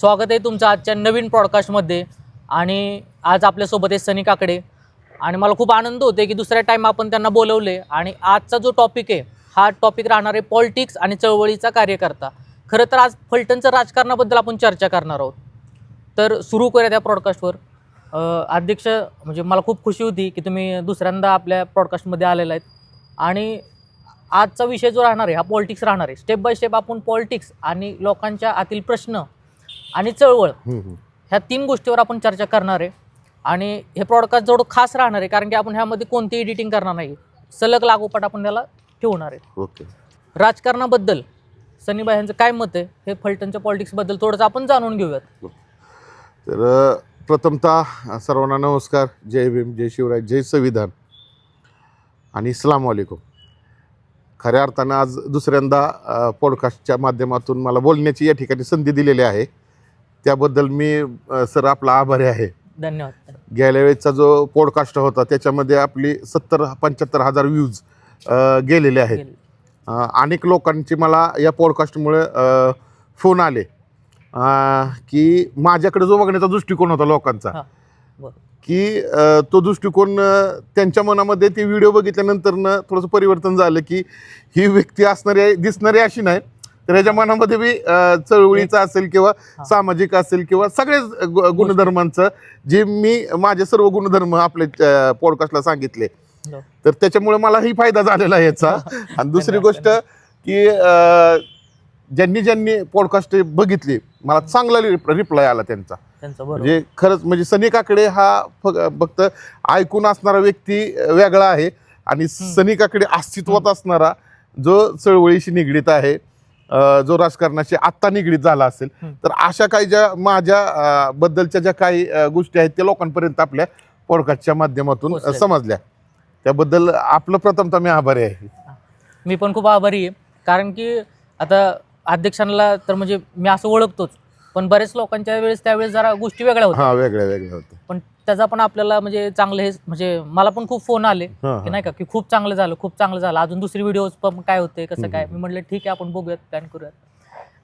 स्वागत आहे तुमचं आजच्या नवीन पॉडकास्टमध्ये. आणि आज आपल्यासोबत आहे सनी काकडे आणि मला खूप आनंद होते की दुसऱ्या टाईम आपण त्यांना बोलवले. आणि आजचा जो टॉपिक आहे हा टॉपिक राहणार आहे पॉलिटिक्स आणि चळवळीचा कार्यकर्ता. खरं तर आज फलटणचं राजकारणाबद्दल आपण चर्चा करणार आहोत. तर सुरू करूया त्या पॉडकास्टवर. अध्यक्ष, म्हणजे मला खूप खुशी होती की तुम्ही दुसऱ्यांदा आपल्या पॉडकास्टमध्ये आलेला आहेत. आणि आजचा विषय जो राहणार आहे हा पॉलिटिक्स राहणार आहे. स्टेप बाय स्टेप आपण पॉलिटिक्स आणि लोकांच्या आतील प्रश्न आणि चळवळ ह्या तीन गोष्टीवर आपण चर्चा करणार आहे. आणि हे पॉडकास्ट जेवढं खास राहणार आहे कारण की आपण ह्यामध्ये कोणती एडिटिंग करणार नाही, सलग लागोपाठ आपण त्याला ठेवणार आहे. ओके. राजकारणाबद्दल सनीबाई यांचं काय मत आहे हे फलटणच्या पॉलिटिक्सबद्दल थोडंसं आपण जाणून घेऊयात. तर प्रथमतः सर्वांना नमस्कार. जय भीम, जय शिवराय, जय संविधान आणि अस्सलाम वालेकुम. खऱ्या अर्थानं आज दुसऱ्यांदा पॉडकास्टच्या माध्यमातून मला बोलण्याची या ठिकाणी संधी दिलेली आहे, त्याबद्दल मी सर आपला आभारी आहे. धन्यवाद. गेल्या वेळेचा जो पॉडकास्ट होता त्याच्यामध्ये आपली 70-75 हजार व्ह्यूज गेलेले आहेत. अनेक लोकांचे मला या पॉडकास्टमुळे फोन आले की माझ्याकडे जो बघण्याचा दृष्टिकोन होता लोकांचा, की तो दृष्टिकोन त्यांच्या मनामध्ये ते व्हिडिओ बघितल्यानंतर थोडंसं परिवर्तन झालं की ही व्यक्ती दिसणारी अशी नाही, तर याच्या मनामध्ये बी चळवळीचं असेल किंवा सामाजिक असेल किंवा सगळेच गुणधर्मांचं, जे मी माझे सर्व गुणधर्म आपल्या पॉडकास्टला सांगितले, तर त्याच्यामुळे मलाही फायदा झालेला आहे याचा. आणि दुसरी गोष्ट की ज्यांनी पॉडकास्ट बघितले मला चांगला रिप्लाय आला त्यांचा. म्हणजे खरंच म्हणजे सनी काकडे हा फक्त ऐकून असणारा व्यक्ती वेगळा आहे आणि सनी काकडे अस्तित्वात असणारा जो चळवळीशी निगडीत आहे, जो राजकारणाशी आत्ता निगडीत झाला असेल, तर अशा काही ज्या माझ्या बद्दलच्या ज्या काही गोष्टी आहेत त्या लोकांपर्यंत आपल्या पॉडकास्टच्या माध्यमातून समजल्या, त्याबद्दल आपलं प्रथमतः मी आभारी आहे. मी पण खूप आभारी आहे. कारण की आता अध्यक्षांना तर म्हणजे मी असं ओळखतोच, पण बरेच लोकांच्या वेळेस त्यावेळेस जरा गोष्टी वेगळ्या होत्या. वेगळ्या होत्या. पण त्याचा पण आपल्याला म्हणजे चांगलं हे म्हणजे मला पण खूप फोन आले की नाही का की खूप चांगलं झालं, अजून दुसरी व्हिडिओज पण काय होते कसं काय. मी म्हटलं ठीक आहे आपण बघूयात, प्लॅन करूयात.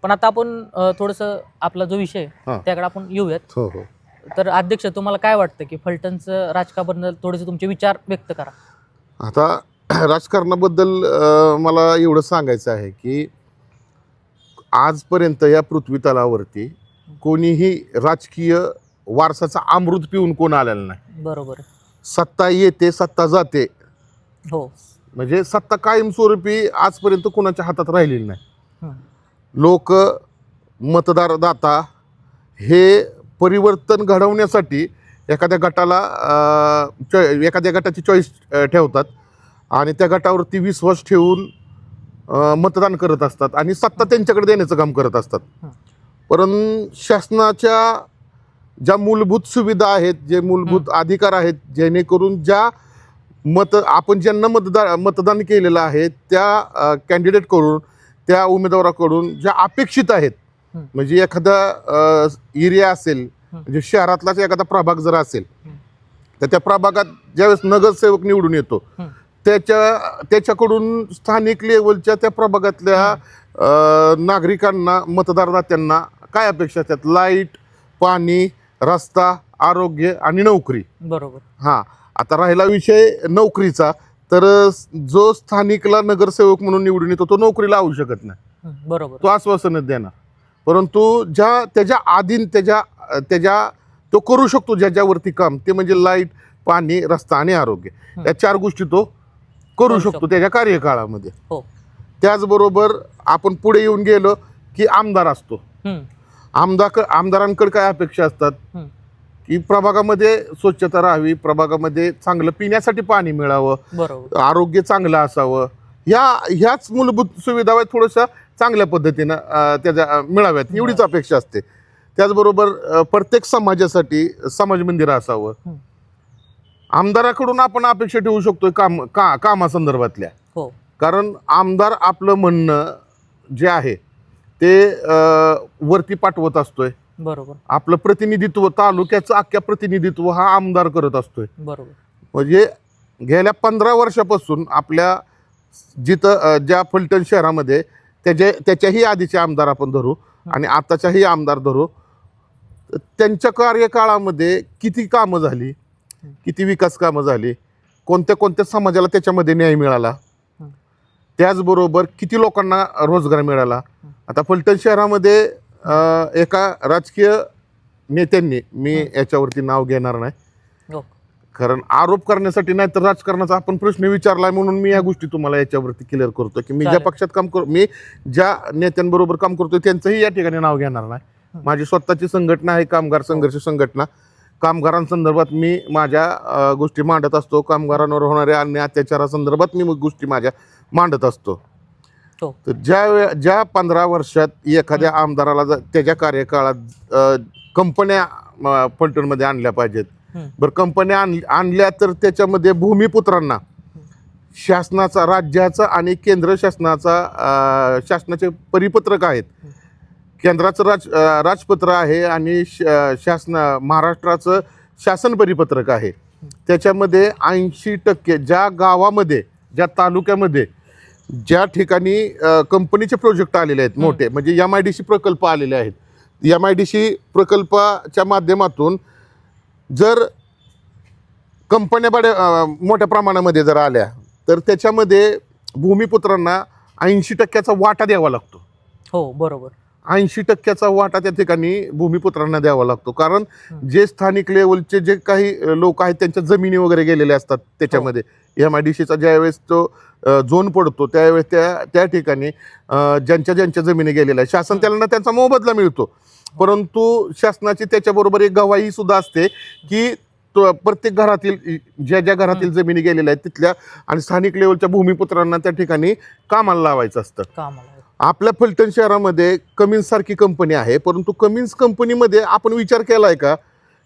पण आता आपण थोडंसं आपला जो विषय त्याकडे आपण येऊयात. तर अध्यक्ष, तुम्हाला काय वाटतं की फलटणचं राजकारणाबद्दल थोडेसे तुमचे विचार व्यक्त करा. आता राजकारणाबद्दल मला एवढं सांगायचं आहे की आजपर्यंत या पृथ्वी तलावरती कोणीही राजकीय वारसाचा अमृत पिऊन कोण आलेला नाही. बरोबर. सत्ता येते, सत्ता जाते. हो. म्हणजे सत्ता कायमस्वरूपी आजपर्यंत कोणाच्या हातात राहिलेली नाही. लोक, मतदारदाता हे परिवर्तन घडवण्यासाठी एखाद्या गटाची चॉईस ठेवतात आणि त्या गटावरती विश्वास ठेवून मतदान करत असतात आणि सत्ता त्यांच्याकडे देण्याचं काम करत असतात. परंतु शासनाच्या ज्या मूलभूत सुविधा आहेत, जे मूलभूत अधिकार आहेत, जेणेकरून आपण ज्यांना मतदान केलेलं आहे त्या कॅन्डिडेटकडून, त्या उमेदवाराकडून ज्या अपेक्षित आहेत, म्हणजे एखादा एरिया असेल, म्हणजे शहरातलाच एखादा प्रभाग जर असेल, तर त्या प्रभागात ज्यावेळेस नगरसेवक निवडून येतो त्याच्याकडून स्थानिक लेवलच्या त्या प्रभागातल्या नागरिकांना, मतदारदात्यांना काय अपेक्षा असतात? लाईट, पाणी, रस्ता, आरोग्य आणि नोकरी. बरोबर. आता राहिला विषय नोकरीचा, तर जो स्थानिकला नगरसेवक म्हणून निवडून येतो तो नोकरी लावू शकत नाही. बरोबर. तो आश्वासनच देणार. परंतु त्याच्या आधीन तो करू शकतो ज्याच्यावरती काम, ते म्हणजे लाईट, पाणी, रस्ता आणि आरोग्य, या 4 गोष्टी तो करू शकतो त्याच्या कार्यकाळामध्ये. त्याचबरोबर आपण पुढे येऊन गेलो की आमदार असतो. आमदारांकडे काय अपेक्षा असतात की प्रभागामध्ये स्वच्छता राहावी, प्रभागामध्ये चांगलं पिण्यासाठी पाणी मिळावं, आरोग्य चांगलं असावं, ह्याच मूलभूत सुविधा थोड्याशा चांगल्या पद्धतीनं त्याच्या मिळाव्यात, एवढीच अपेक्षा असते. त्याचबरोबर प्रत्येक समाजासाठी समाज मंदिर असावं. आमदाराकडून आपण अपेक्षा ठेवू शकतो कामासंदर्भातल्या, कारण आमदार आपलं म्हणणं जे आहे ते वरती पाठवत असतोय. बरोबर. आपलं प्रतिनिधित्व, तालुक्याचं अख्ख्या प्रतिनिधित्व हा आमदार करत असतोय. बरोबर. म्हणजे गेल्या 15 वर्षापासून आपल्या ज्या फलटण शहरामध्ये त्याच्याही आधीचे आमदार आपण धरू आणि आताच्याही आमदार धरू, तर त्यांच्या कार्यकाळामध्ये किती कामं झाली, किती विकास कामं झाली, कोणत्या कोणत्या समाजाला त्याच्यामध्ये न्याय मिळाला, त्याचबरोबर किती लोकांना रोजगार मिळाला. आता फलटण शहरामध्ये एका राजकीय नेत्यांनी, मी याच्यावरती नाव घेणार नाही हो. कारण आरोप करण्यासाठी नाही तर राजकारणाचा आपण प्रश्न विचारलाय म्हणून मी या गोष्टी तुम्हाला याच्यावरती क्लिअर करतो की मी ज्या चालेल. पक्षात काम मी ज्या नेत्यांबरोबर काम करतो त्यांचंही या ठिकाणी नाव घेणार नाही. माझी स्वतःची संघटना आहे कामगार संघर्ष संघटना. कामगारांसंदर्भात मी माझ्या गोष्टी मांडत असतो. कामगारांवर होणाऱ्या अन्याय अत्याचारासंदर्भात मी गोष्टी माझ्या मांडत असतो. हो. तर ज्या 15 वर्षात एखाद्या आमदाराला त्याच्या कार्यकाळात कंपन्या फलटणमध्ये आणल्या पाहिजेत. बरं, कंपन्या आणल्या तर त्याच्यामध्ये भूमिपुत्रांना शासनाचा, राज्याचा आणि केंद्र शासनाचे परिपत्रक आहेत. केंद्राचं राजपत्र आहे आणि महाराष्ट्राचं शासन परिपत्रक आहे. त्याच्यामध्ये 80% ज्या गावामध्ये, ज्या तालुक्यामध्ये, ज्या ठिकाणी कंपनीचे प्रोजेक्ट आलेले आहेत मोठे, म्हणजे MIDC प्रकल्प आलेले आहेत, MIDC प्रकल्पाच्या माध्यमातून जर कंपन्या मोठ्या प्रमाणामध्ये जर आल्या तर त्याच्यामध्ये भूमिपुत्रांना 80% वाटा द्यावा लागतो. हो, बरोबर. 80% वाटा त्या ठिकाणी भूमिपुत्रांना द्यावा लागतो. कारण जे स्थानिक लेवलचे जे काही लोक आहेत त्यांच्या जमिनी वगैरे गेलेले असतात त्याच्यामध्ये. MIDCचा ज्यावेळेस तो झोन पडतो त्यावेळेस त्या ठिकाणी ज्यांच्या जमिनी गेलेल्या आहेत शासन त्यांना त्यांचा मोबदला मिळतो. परंतु शासनाची त्याच्याबरोबर एक गवाही सुद्धा असते की प्रत्येक घरातील ज्या घरातील जमिनी गेलेल्या आहेत तिथल्या आणि स्थानिक लेवलच्या भूमिपुत्रांना त्या ठिकाणी कामाला लावायचं असतं. आपल्या फलटण शहरामध्ये कमिन्स सारखी कंपनी आहे, परंतु कमिन्स कंपनीमध्ये आपण विचार केलाय का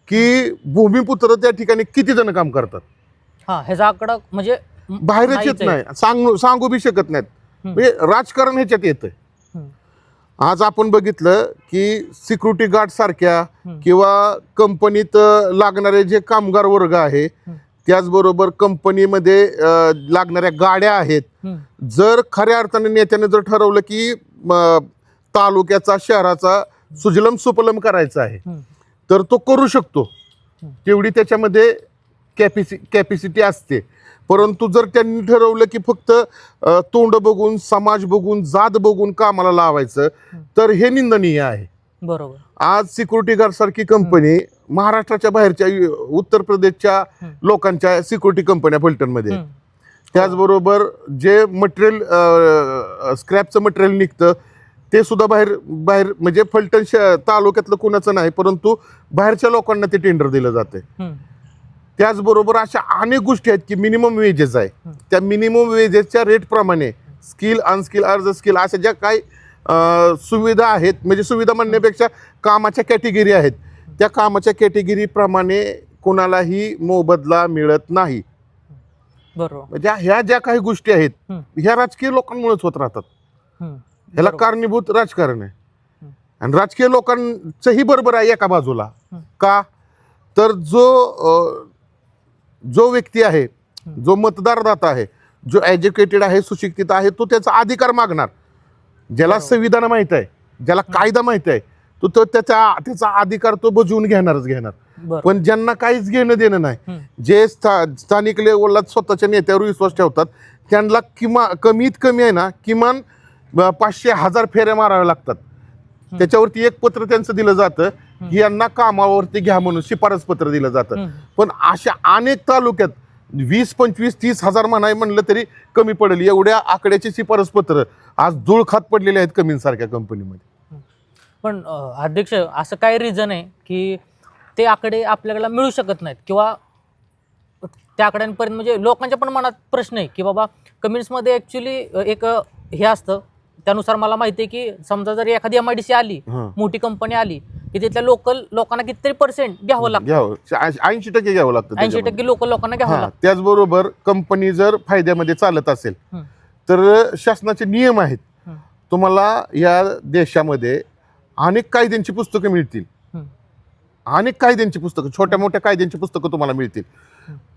की भूमिपुत्र त्या ठिकाणी किती जण काम करतात? ह्याचा आकडा म्हणजे बाहेरच येत नाही, सांगू बी शकत नाहीत. म्हणजे राजकारण ह्याच्यात येतंय. आज आपण बघितलं की सिक्युरिटी गार्ड सारख्या किंवा कंपनीत लागणारे जे कामगार वर्ग आहे, त्याचबरोबर कंपनीमध्ये लागणाऱ्या गाड्या आहेत, जर खऱ्या अर्थाने नेत्याने जर ठरवलं की तालुक्याचा, शहराचा सुजलम सुपलम करायचा आहे तर तो करू शकतो. तेवढी त्याच्यामध्ये कॅपॅसिटी असते. परंतु जर त्यांनी ठरवलं की फक्त तोंड बघून, समाज बघून, जात बघून कामाला लावायचं तर हे निंदनीय आहे. बरोबर. आज सिक्युरिटी गार्ड सारखी कंपनी महाराष्ट्राच्या बाहेरच्या, उत्तर प्रदेशच्या लोकांच्या सिक्युरिटी कंपन्या फलटणमध्ये. त्याचबरोबर जे मटेरियल, स्क्रॅपचं मटेरियल निघतं ते सुद्धा बाहेर म्हणजे फलटण तालुक्यातलं कोणाचं नाही, परंतु बाहेरच्या लोकांना ते टेंडर दिलं जाते. त्याचबरोबर अशा अनेक गोष्टी आहेत की मिनिमम वेजेस आहे. त्या मिनिमम वेजेसच्या रेटप्रमाणे स्किल, अनस्किल, अर्ज स्किल अशा ज्या काही सुविधा आहेत, म्हणजे सुविधा म्हणण्यापेक्षा कामाच्या कॅटेगरी आहेत, त्या कामाच्या कॅटेगरीप्रमाणे कोणालाही मोबदला मिळत नाही. बरोबर. म्हणजे ह्या ज्या काही गोष्टी आहेत ह्या राजकीय लोकांमुळेच होत राहतात. ह्याला कारणीभूत राजकारण आहे. आणि राजकीय लोकांचंही बरोबर आहे एका बाजूला. का तर जो व्यक्ती आहे, जो मतदारदाता आहे, जो एज्युकेटेड आहे, सुशिक्षित आहे, तो त्याचा अधिकार मागणार. ज्याला संविधान माहित आहे, ज्याला कायदा माहित आहे, तो त्याचा अधिकार तो बजावून घेणार. पण ज्यांना काहीच घेणं देणं नाही, जे स्थानिक लेवलला स्वतःच्या नेत्यावर विश्वास ठेवतात, त्यांना कमीत कमी आहे ना किमान 500-1000 फेऱ्या माराव्या लागतात. त्याच्यावरती एक पत्र त्यांचं दिलं जातं की यांना कामावरती घ्या म्हणून शिफारस पत्र दिलं जातं. पण अशा अनेक तालुक्यात 20, 25, 30,000 म्हणाय म्हणलं तरी कमी पडेल एवढ्या आकड्याचे शिफारस पत्र आज धूळ खात पडलेले आहेत कमिन्स सारख्या कंपनीमध्ये. पण अध्यक्ष, असं काय रिझन आहे की ते आकडे आपल्याला मिळू शकत नाहीत किंवा त्या आकड्यांपर्यंत, म्हणजे लोकांच्या पण मनात प्रश्न आहे की बाबा कमिन्समध्ये ॲक्च्युली एक हे असतं. त्यानुसार मला माहिती आहे की समजा जर एखादी MIDC आली, मोठी कंपनी आली, की तिथल्या लोकांना कितीतरी % घ्यावं लागतं. 80% घ्यावं लागतं. 80% लोकांना घ्यावं लागतं. त्याचबरोबर कंपनी जर फायद्यामध्ये चालत असेल तर शासनाचे नियम आहेत. तुम्हाला या देशामध्ये अनेक कायद्यांची पुस्तकं मिळतील, अनेक कायद्यांची पुस्तकं, छोट्या मोठ्या कायद्यांची पुस्तकं तुम्हाला मिळतील.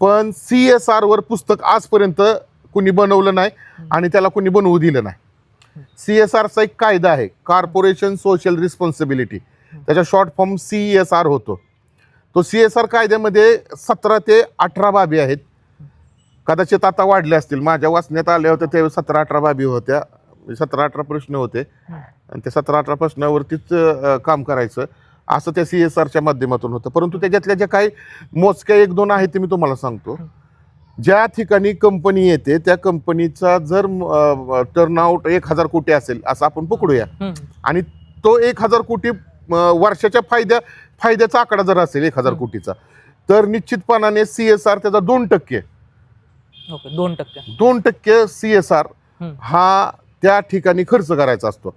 पण CSR वर पुस्तक आजपर्यंत कुणी बनवलं नाही आणि त्याला कुणी बनवू दिलं नाही. CSRचा एक कायदा आहे, कॉर्पोरेशन सोशल रिस्पॉन्सिबिलिटी. त्याचा शॉर्ट फॉर्म CSR होतो. तो CSR कायद्यामध्ये 17 ते 18 बाबी आहेत. कदाचित आता वाढल्या असतील. माझ्या वाचण्यात आल्या होत्या त्यावेळी 17-18 बाबी होत्या. 17-18 प्रश्न होते आणि त्या 17-18 प्रश्नावरतीच काम करायचं असं त्या CSRच्या माध्यमातून होतं. परंतु त्याच्यातल्या ज्या काही मोजक्या 1-2 आहेत ते मी तुम्हाला सांगतो. ज्या ठिकाणी कंपनी येते त्या कंपनीचा जर टर्नआउट 1000 कोटी असेल असं आपण पकडूया आणि तो 1000 कोटी वर्षाच्या फायद्याचा आकडा जर असेल 1000 कोटीचा, तर निश्चितपणाने CSR त्याचा 2% 2% CSR हा त्या ठिकाणी खर्च करायचा असतो.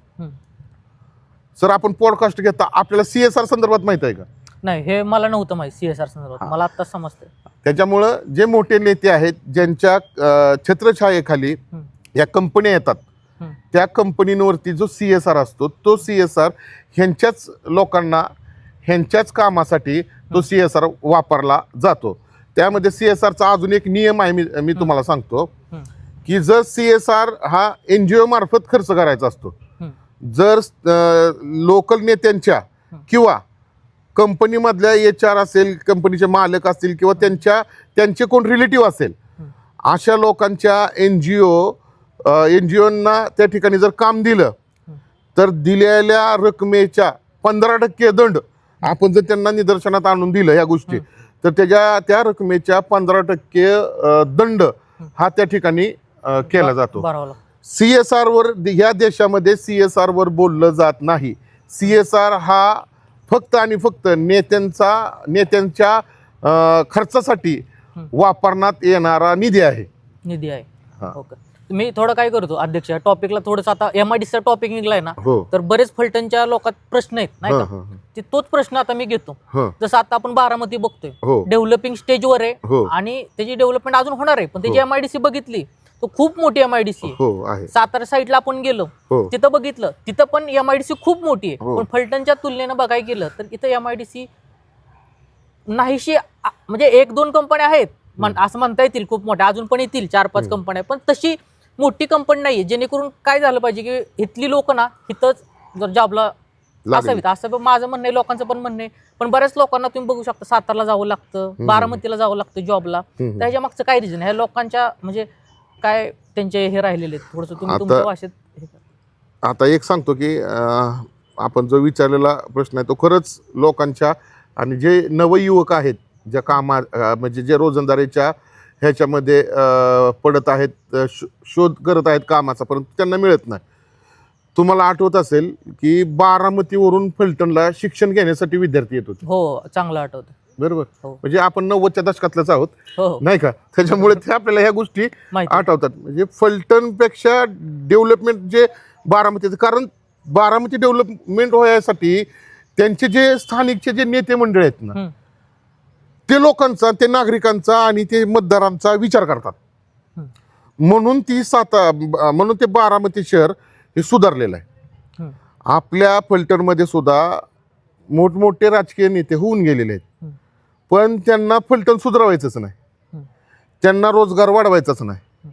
सर आपण पॉडकास्ट घेता आपल्याला CSR संदर्भात माहित आहे का? नाही, हे मला नव्हतं माहिती CSR संदर्भात. मला आता समजतंय. त्याच्यामुळं जे मोठे नेते आहेत ज्यांच्या छत्रछायेखाली या कंपन्या येतात त्या कंपनीवरती जो CSR असतो तो CSR ह्यांच्याच लोकांना ह्यांच्याच कामासाठी तो CSR वापरला जातो. त्यामध्ये CSRचा अजून एक नियम आहे, मी तुम्हाला सांगतो की जर CSR हा NGO मार्फत खर्च करायचा असतो, जर लोकल नेत्यांच्या किंवा कंपनीमधल्या HR असेल, कंपनीचे मालक असतील किंवा त्यांचे कोण रिलेटिव्ह असेल अशा लोकांच्या NGOंना त्या ठिकाणी जर काम दिलं तर दिलेल्या रकमेच्या 15% दंड आपण जर त्यांना निदर्शनात आणून दिलं ह्या गोष्टी तर त्या रकमेच्या 15% दंड हा त्या ठिकाणी केला जातो. CSR वर ह्या देशामध्ये CSR वर बोललं जात नाही. CSR हा फक्त आणि फक्त नेत्यांच्या खर्चासाठी वापरण्यात येणारा निधी आहे. ओके. मी थोडं काय करतो अध्यक्ष, टॉपिकला थोडंसं आता MIDCचा टॉपिक निघलाय ना, तर बरेच फलटणच्या लोकात प्रश्न आहेत नाही का, ते तोच प्रश्न आता मी घेतो. जसं आता आपण बारामती बघतोय, डेव्हलपिंग स्टेजवर आहे आणि त्याची डेव्हलपमेंट अजून होणार आहे, पण त्याची MIDC बघितली तो खूप मोठी MIDC आहे. सातारा साईडला आपण गेलो तिथं बघितलं, तिथं पण MIDC खूप मोठी आहे. पण फलटणच्या तुलनेनं बघायला गेलं तर इथं MIDC नाहीशी, म्हणजे 1-2 कंपन्या आहेत असं म्हणता येतील, खूप मोठ्या अजून पण येतील 4-5 कंपन्या, पण तशी मोठी कंपनी नाहीये जेणेकरून काय झालं पाहिजे की इथली लोक ना इथंच जर जॉबला असावीत असं माझं म्हणणं आहे, लोकांचं पण म्हणणं आहे. पण बऱ्याच लोकांना तुम्ही बघू शकता सातारला जावं लागतं, बारामतीला जावं लागतं जॉबला. त्याच्या मागचं काय रिझन? ह्या लोकांच्या म्हणजे काय त्यांचे हे राहिलेले थोडंसं तुम्ही तुमच्या भाषेत. आता एक सांगतो की आपण जो विचारलेला प्रश्न आहे तो खरंच लोकांच्या आणि जे नवयुवक आहेत ज्या म्हणजे जे रोजंदारीच्या ह्याच्यामध्ये पडत आहेत, शोध करत आहेत कामाचा, परंतु त्यांना मिळत नाही. तुम्हाला आठवत असेल की बारामतीवरून फलटणला शिक्षण घेण्यासाठी विद्यार्थी येत होते. हो, चांगलं आठवतं. बरोबर. म्हणजे आपण 90च्या दशकातलंच आहोत नाही का, त्याच्यामुळे ते आपल्याला ह्या गोष्टी आठवतात. म्हणजे फलटणपेक्षा डेव्हलपमेंट जे बारामतीचं, कारण बारामती डेव्हलपमेंट व्हायसाठी त्यांचे जे स्थानिकचे जे नेते मंडळ आहेत ना ते लोकांचा, ते नागरिकांचा आणि ते मतदारांचा विचार करतात. म्हणून ते बारामती शहर हे सुधारलेलं आहे. आपल्या फलटणमध्ये सुद्धा मोठमोठे राजकीय नेते होऊन गेलेले आहेत, पण त्यांना फलटण सुधारायचंच नाही, त्यांना रोजगार वाढवायचाच नाही.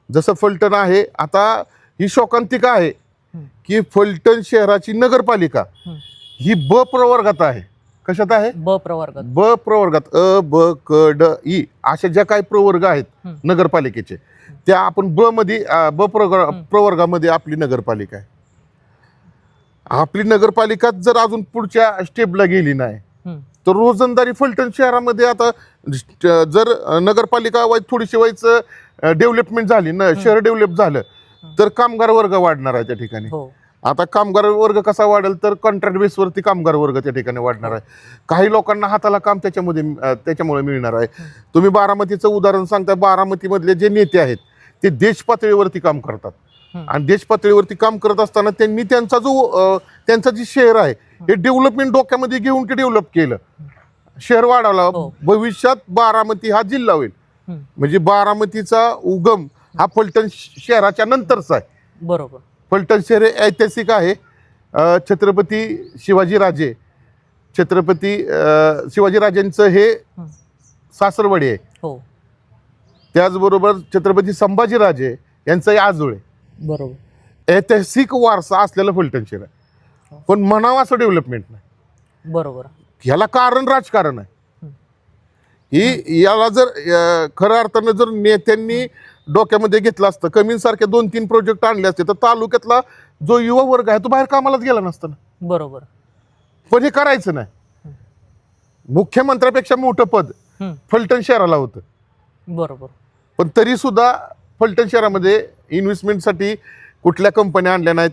जसं फलटण आहे आता, ही शोकांतिका आहे की फलटण शहराची नगरपालिका ही ब प्रवर्गात आहे. कशात आहे? ब प्रवर्गात. ब प्रवर्गात ब क ड ई अशा ज्या काही प्रवर्ग आहेत नगरपालिकेचे त्या आपण ब प्रवर्गामध्ये आपली नगरपालिका आहे. आपली नगरपालिका जर अजून पुढच्या स्टेपला गेली नाही तर रोजंदारी फलटण शहरामध्ये आता जर नगरपालिका थोडीशी व्हायचं डेव्हलपमेंट झाली ना, शहर डेव्हलप झालं तर कामगार वर्ग वाढणार आहे त्या ठिकाणी. आता कामगार वर्ग कसा वाढेल तर कॉन्ट्रॅक्ट बेसवरती कामगार वर्ग त्या ठिकाणी वाढणार आहे. काही लोकांना हाताला काम त्याच्यामुळे मिळणार आहे. तुम्ही बारामतीचं उदाहरण सांगता, बारामतीमधले जे नेते आहेत ते देश पातळीवरती काम करतात आणि देश पातळीवरती काम करत असताना त्यांनी त्यांचा जे शहर आहे हे डेव्हलपमेंट डोक्यामध्ये घेऊन ते डेव्हलप केलं, शहर वाढवलं. भविष्यात बारामती हा जिल्हा होईल. म्हणजे बारामतीचा उगम हा फलटण शहराच्या नंतरचा आहे. बरोबर. फलटण शहर ऐतिहासिक आहे. छत्रपती शिवाजीराजेंचं हे सासरवाडी आहे. त्याचबरोबर छत्रपती संभाजीराजे यांचं आजोळ आहे. बरोबर. ऐतिहासिक वारसा असलेलं फलटण शहर आहे, पण म्हणावं असं डेव्हलपमेंट नाही. बरोबर. ह्याला कारण राजकारण आहे. याला जर खऱ्या अर्थानं जर नेत्यांनी डोक्यामध्ये घेतलं असतं, कमींसारखे 2-3 प्रोजेक्ट आणले असते तर तालुक्यातला जो युवा वर्ग आहे तो बाहेर कामालाच गेला नसता ना. बरोबर. पण हे करायचं नाही. मुख्यमंत्र्यापेक्षा मोठं पद फलटण शहराला होतं. बरोबर. पण तरी सुद्धा फलटण शहरामध्ये इन्व्हेस्टमेंटसाठी कुठल्या कंपन्या आणल्या नाहीत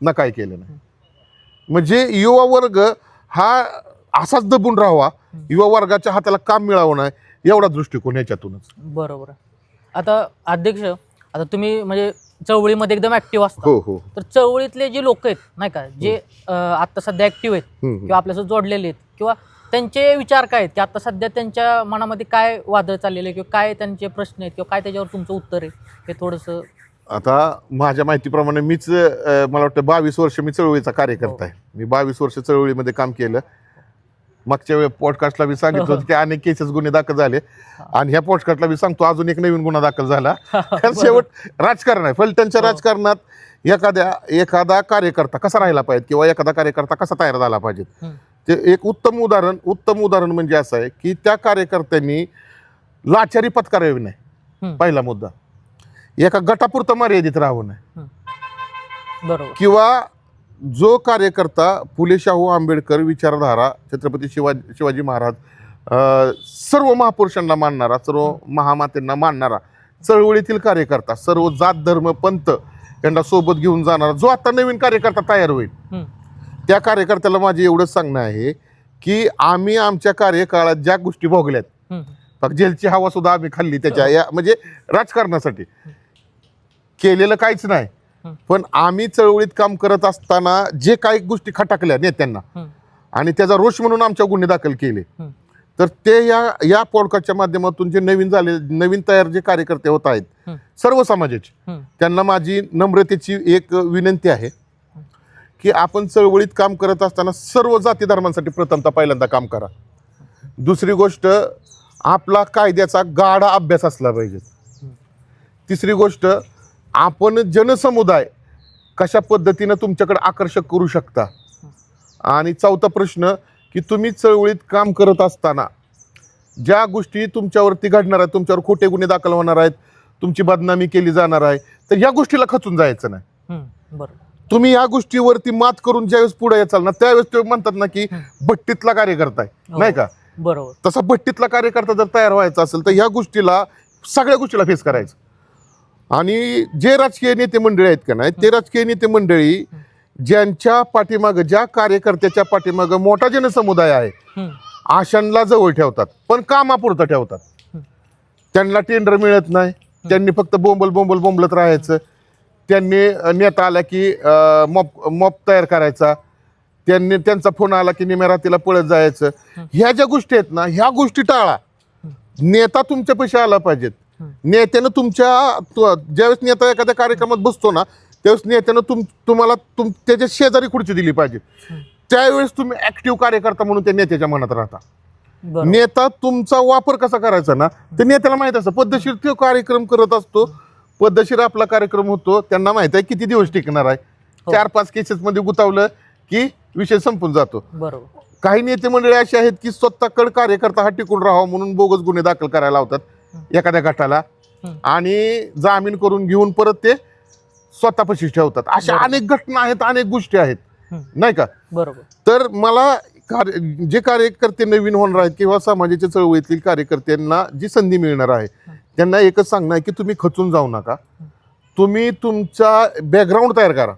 ना काय केलं नाही. म्हणजे युवा वर्ग हा असाच दबून राहावा, युवा वर्गाच्या हाताला काम मिळावं नाही, एवढा दृष्टिकोन याच्यातूनच. बरोबर. आता अध्यक्ष, आता तुम्ही म्हणजे चळवळीमध्ये एकदम ऍक्टिव्ह असता. हो हो. तर चळवळीतले जे लोक आहेत नाही का, जे आता सध्या ऍक्टिव्ह आहेत किंवा आपल्यासोबत जोडलेले आहेत, किंवा त्यांचे विचार काय आहेत की आता सध्या त्यांच्या मनामध्ये काय वादळ चाललेले किंवा काय त्यांचे प्रश्न आहेत किंवा काय त्याच्यावर तुमचं उत्तर आहे, हे थोडंसं. आता माझ्या माहितीप्रमाणे मीच मला वाटतं 22 वर्ष मी चळवळीचा कार्यकर्ता आहे. मी 22 वर्ष चळवळीमध्ये काम केलं. मागच्या वेळी पॉडकास्टला मी सांगितलं होतं की अनेक केसेस गुन्हे दाखल झाले, आणि ह्या पॉडकास्टला मी सांगतो अजून एक नवीन गुन्हा दाखल झाला. कारण शेवट राजकारण आहे. फलटणच्या राजकारणात एखादा कार्यकर्ता कसा राहिला पाहिजे किंवा एखादा कार्यकर्ता कसा तयार झाला पाहिजे, ते एक उत्तम उदाहरण म्हणजे असं आहे की त्या कार्यकर्त्यांनी लाचारी पत्करावी नाही. पहिला मुद्दा, एका गटापुरतं मर्यादित राहावं नाही. बरोबर. किंवा जो कार्यकर्ता फुले शाहू आंबेडकर विचारधारा, छत्रपती शिवाजी महाराज, सर्व महापुरुषांना मानणारा, सर्व महामातेंना मानणारा चळवळीतील कार्यकर्ता, सर्व जात धर्म पंथ यांना सोबत घेऊन जाणारा जो आता नवीन कार्यकर्ता तयार होईल, त्या कार्यकर्त्याला माझे एवढंच सांगणं आहे की आम्ही आमच्या कार्यकाळात ज्या गोष्टी भोगल्यात, फक्त जेलची हवा सुद्धा आम्ही खाल्ली त्याच्या या म्हणजे राजकारणासाठी केलेलं काहीच नाही. पण आम्ही चळवळीत काम करत असताना जे काही गोष्टी खटकल्या नेत्यांना आणि त्याचा रोष म्हणून आमच्या गुन्हे दाखल केले, तर ते या पॉडकास्टच्या माध्यमातून जे नवीन तयार जे कार्यकर्ते होत आहेत सर्व समाजाचे, त्यांना माझी नम्रतेची एक विनंती आहे की आपण चळवळीत काम करत असताना सर्व जाती धर्मांसाठी प्रथमतः पहिल्यांदा काम करा. दुसरी गोष्ट, आपला कायद्याचा गाढा अभ्यास असला पाहिजे. तिसरी गोष्ट, आपण जनसमुदाय कशा पद्धतीनं तुमच्याकडे आकर्षक करू शकता. आणि चौथा प्रश्न की तुम्ही चळवळीत काम करत असताना ज्या गोष्टी तुमच्यावरती घडणार आहेत, तुमच्यावर खोटे गुन्हे दाखल होणार आहेत, तुमची बदनामी केली जाणार आहे, तर या गोष्टीला खचून जायचं नाही. बरोबर. तुम्ही या गोष्टीवरती मात करून ज्यावेळेस पुढे याचाल ना, त्यावेळेस ते म्हणतात ना की भट्टीतला कार्यकर्ता आहे, नाही का. बरोबर. तसा भट्टीतला कार्यकर्ता जर तयार व्हायचा असेल तर ह्या गोष्टीला, सगळ्या गोष्टीला फेस करायचं. आणि जे राजकीय नेते मंडळी आहेत का नाही, ते राजकीय नेते मंडळी ज्यांच्या पाठीमागं, ज्या कार्यकर्त्याच्या पाठीमागं मोठा जनसमुदाय आहे, आशांना जवळ ठेवतात पण कामापुरतं ठेवतात. त्यांना टेंडर मिळत नाही, त्यांनी फक्त बोंबलत राहायचं. त्यांनी नेता आला की मॉप तयार करायचा, त्यांचा फोन आला की निम्या रात्रीला पळत जायचं. ह्या ज्या गोष्टी आहेत ना, ह्या गोष्टी टाळा. नेता तुमच्या पैसे आला पाहिजेत. नेत्यानं ज्यावेळेस नेता एखाद्या कार्यक्रमात बसतो ना, त्यावेळेस नेत्यानं तुम्हाला त्याच्या शेजारी खुर्ची दिली पाहिजे. त्यावेळेस तुम्ही ऍक्टिव्ह कार्यकर्ता म्हणून त्या नेत्याच्या मनात राहता. नेता तुमचा वापर कसा करायचा ना, ते नेत्याला माहित असतं. पद्धतशीर तो कार्यक्रम करत असतो, पद्धतशीर आपला कार्यक्रम होतो. त्यांना माहित आहे किती दिवस टिकणार आहे. 4-5 केसेस मध्ये गुतावलं की विषय संपून जातो. बरोबर. काही नेते मंडळी अशी आहेत की स्वतःकडे कार्यकर्ता हा टिकून राहावा म्हणून बोगस गुन्हे दाखल करायला लावतात एखाद्या गटाला, आणि जामीन करून घेऊन परत ते स्वतःपाशी ठेवतात. अशा अनेक घटना आहेत, अनेक गोष्टी आहेत, नाही का. बरोबर. तर मला जे कार्यकर्ते नवीन होणार आहेत किंवा समाजाच्या चळवळीतील कार्यकर्त्यांना जी संधी मिळणार आहे, त्यांना एकच सांगणं आहे की तुम्ही खचून जाऊ नका. तुम्ही तुमचा बॅकग्राऊंड तयार करा.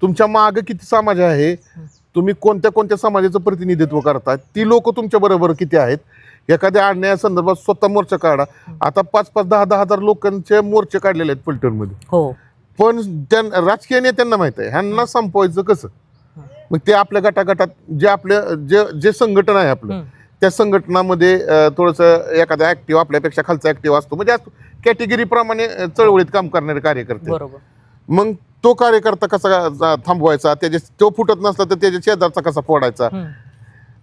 तुमच्या मागे किती समाज आहे, तुम्ही कोणत्या समाजाचं प्रतिनिधित्व करताय, ती लोक तुमच्या बरोबर किती आहेत. एखाद्या अन्यायासंदर्भात स्वतः मोर्चा काढा. आता 5-5, 10-10 हजार लोकांचे मोर्चे काढलेले आहेत फलटणमध्ये. हो. पण राजकीय नेत्यांना माहित आहे ह्यांना संपवायचं कसं. मग ते आपल्या गटागटात जे संघटन आहे आपलं, त्या संघटनामध्ये थोडंसं एखादा ऍक्टिव्ह, आपल्यापेक्षा खालचा ऍक्टिव्ह असतो, म्हणजे कॅटेगरीप्रमाणे चळवळीत काम करणारे कार्यकर्ते. बरोबर. मग तो कार्यकर्ता कसा थांबवायचा, तो फुटत नसला तर त्याच्या शेजारचा कसा फोडायचा,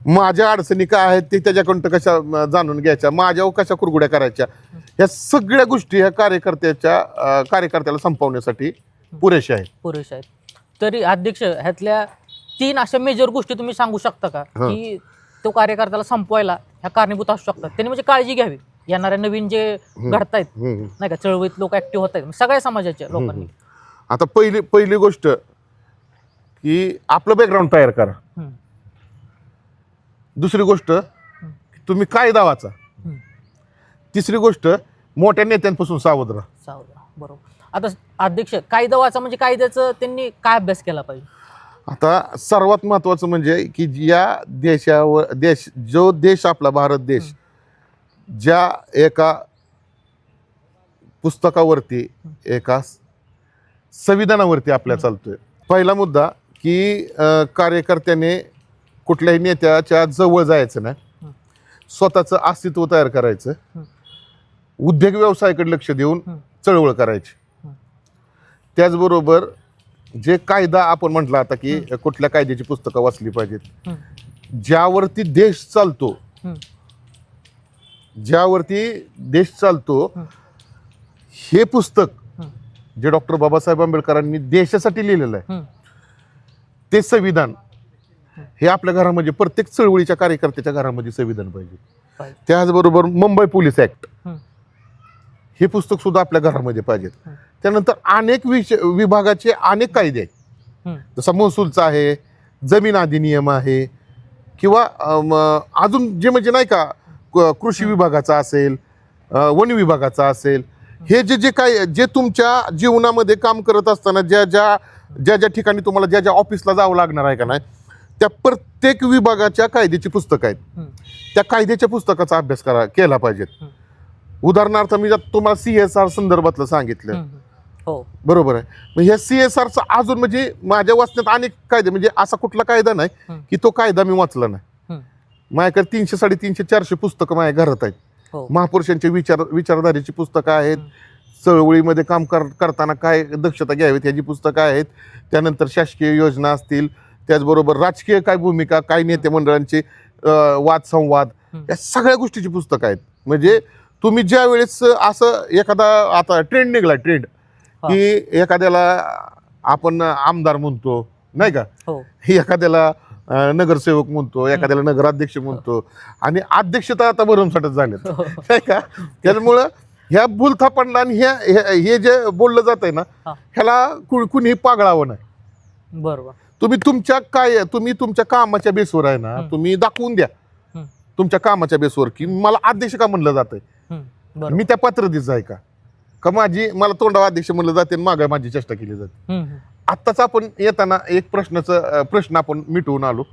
माझ्या अडचणी काय आहेत ते त्याच्याकडून कशा जाणून घ्यायच्या, माझ्यावर कशा कुरगुड्या करायच्या, ह्या सगळ्या गोष्टी ह्या कार्यकर्त्याला संपवण्यासाठी पुरेशा आहेत. तरी अध्यक्ष, ह्यातल्या 3 अशा मेजर गोष्टी तुम्ही सांगू शकता का की तो कार्यकर्त्याला संपवायला ह्या कारणीभूत असू शकतात, त्यांनी म्हणजे काळजी घ्यावी येणाऱ्या नवीन जे घडतायत नाही का, चळवळीत लोक ऍक्टिव्ह होत आहेत सगळ्या समाजाच्या लोकांनी? आता पहिली गोष्ट की आपलं बॅकग्राऊंड तयार करा. दुसरी गोष्ट तुम्ही कायदा वाचा. तिसरी गोष्ट मोठ्या नेत्यांपासून सावध राहा. बरोबर. आता अध्यक्ष, कायदा वाचा म्हणजे कायद्याचं त्यांनी काय अभ्यास केला पाहिजे? आता सर्वात महत्वाचं म्हणजे की या जो देश आपला भारत देश ज्या एका पुस्तकावरती एका संविधानावरती आपल्या चालतोय. पहिला मुद्दा की कार्यकर्त्याने कुठल्याही नेत्याच्या जवळ जायचं नाही, स्वतःचं अस्तित्व तयार करायचं, उद्योग व्यवसायाकडे लक्ष देऊन चळवळ करायची. त्याचबरोबर जे कायदा आपण म्हटलं आता की कुठल्या कायद्याची पुस्तकं वाचली पाहिजेत, ज्यावरती देश चालतो हे पुस्तक जे डॉक्टर बाबासाहेब आंबेडकरांनी देशासाठी लिहिलेलं आहे ते संविधान हे आपल्या घरामध्ये प्रत्येक चळवळीच्या कार्यकर्त्याच्या घरामध्ये संविधान पाहिजे. त्याचबरोबर मुंबई पोलीस ऍक्ट हे पुस्तक सुद्धा आपल्या घरामध्ये पाहिजेत. त्यानंतर अनेक विभागाचे अनेक कायदे आहेत, जसा महसूलचा आहे, जमीन अधिनियम आहे, किंवा अजून जे म्हणजे नाही का कृषी विभागाचा असेल, वन विभागाचा असेल, हे जे तुमच्या जीवनामध्ये काम करत असताना ज्या ठिकाणी तुम्हाला ज्या ऑफिसला जावं लागणार आहे का नाही, त्या प्रत्येक विभागाच्या कायद्याची पुस्तकं आहेत. त्या कायद्याच्या पुस्तकाचा अभ्यास केला पाहिजेत. उदाहरणार्थ मी तुम्हाला CSR संदर्भातलं सांगितलं, बरोबर आहे. मग ह्या CSRचा अजून म्हणजे माझ्या वाचण्यात अनेक कायदे, म्हणजे असा कुठला कायदा नाही की तो कायदा मी वाचला नाही. माझ्याकडे 300, 350, 400 पुस्तकं माझ्या घरात आहेत. महापुरुषांचे विचारधारेची पुस्तकं आहेत, चळवळीमध्ये काम करताना काय दक्षता घ्यावी याची पुस्तकं आहेत. त्यानंतर शासकीय योजना असतील, त्याचबरोबर राजकीय काय भूमिका, काय नेते मंडळांचे वाद संवाद, या सगळ्या गोष्टीची पुस्तकं आहेत. म्हणजे तुम्ही ज्या वेळेस असं एखादा आता ट्रेंड निघाला की एखाद्याला आपण आमदार म्हणतो नाही का, एखाद्याला नगरसेवक म्हणतो, एखाद्याला नगराध्यक्ष म्हणतो, आणि अध्यक्षता आता भरमसाठच झालेत नाही का. त्यामुळं ह्या भूलथापांना आणि हे जे बोललं जात आहे ना, ह्याला कुणीही पागळावं नाही. बरोबर. तुम्ही तुमच्या कामाच्या बेसवर आहे ना, तुम्ही दाखवून द्या तुमच्या कामाच्या बेसवर की मला अध्यक्ष का म्हणलं जात आहे, मी त्या पात्रतेच आहे का मला तोंडावर अध्यक्ष म्हणलं जाते, मागे माझी चेष्टा केली जाते. आत्ताच आपण येताना एक प्रश्न आपण मिटवून आलो.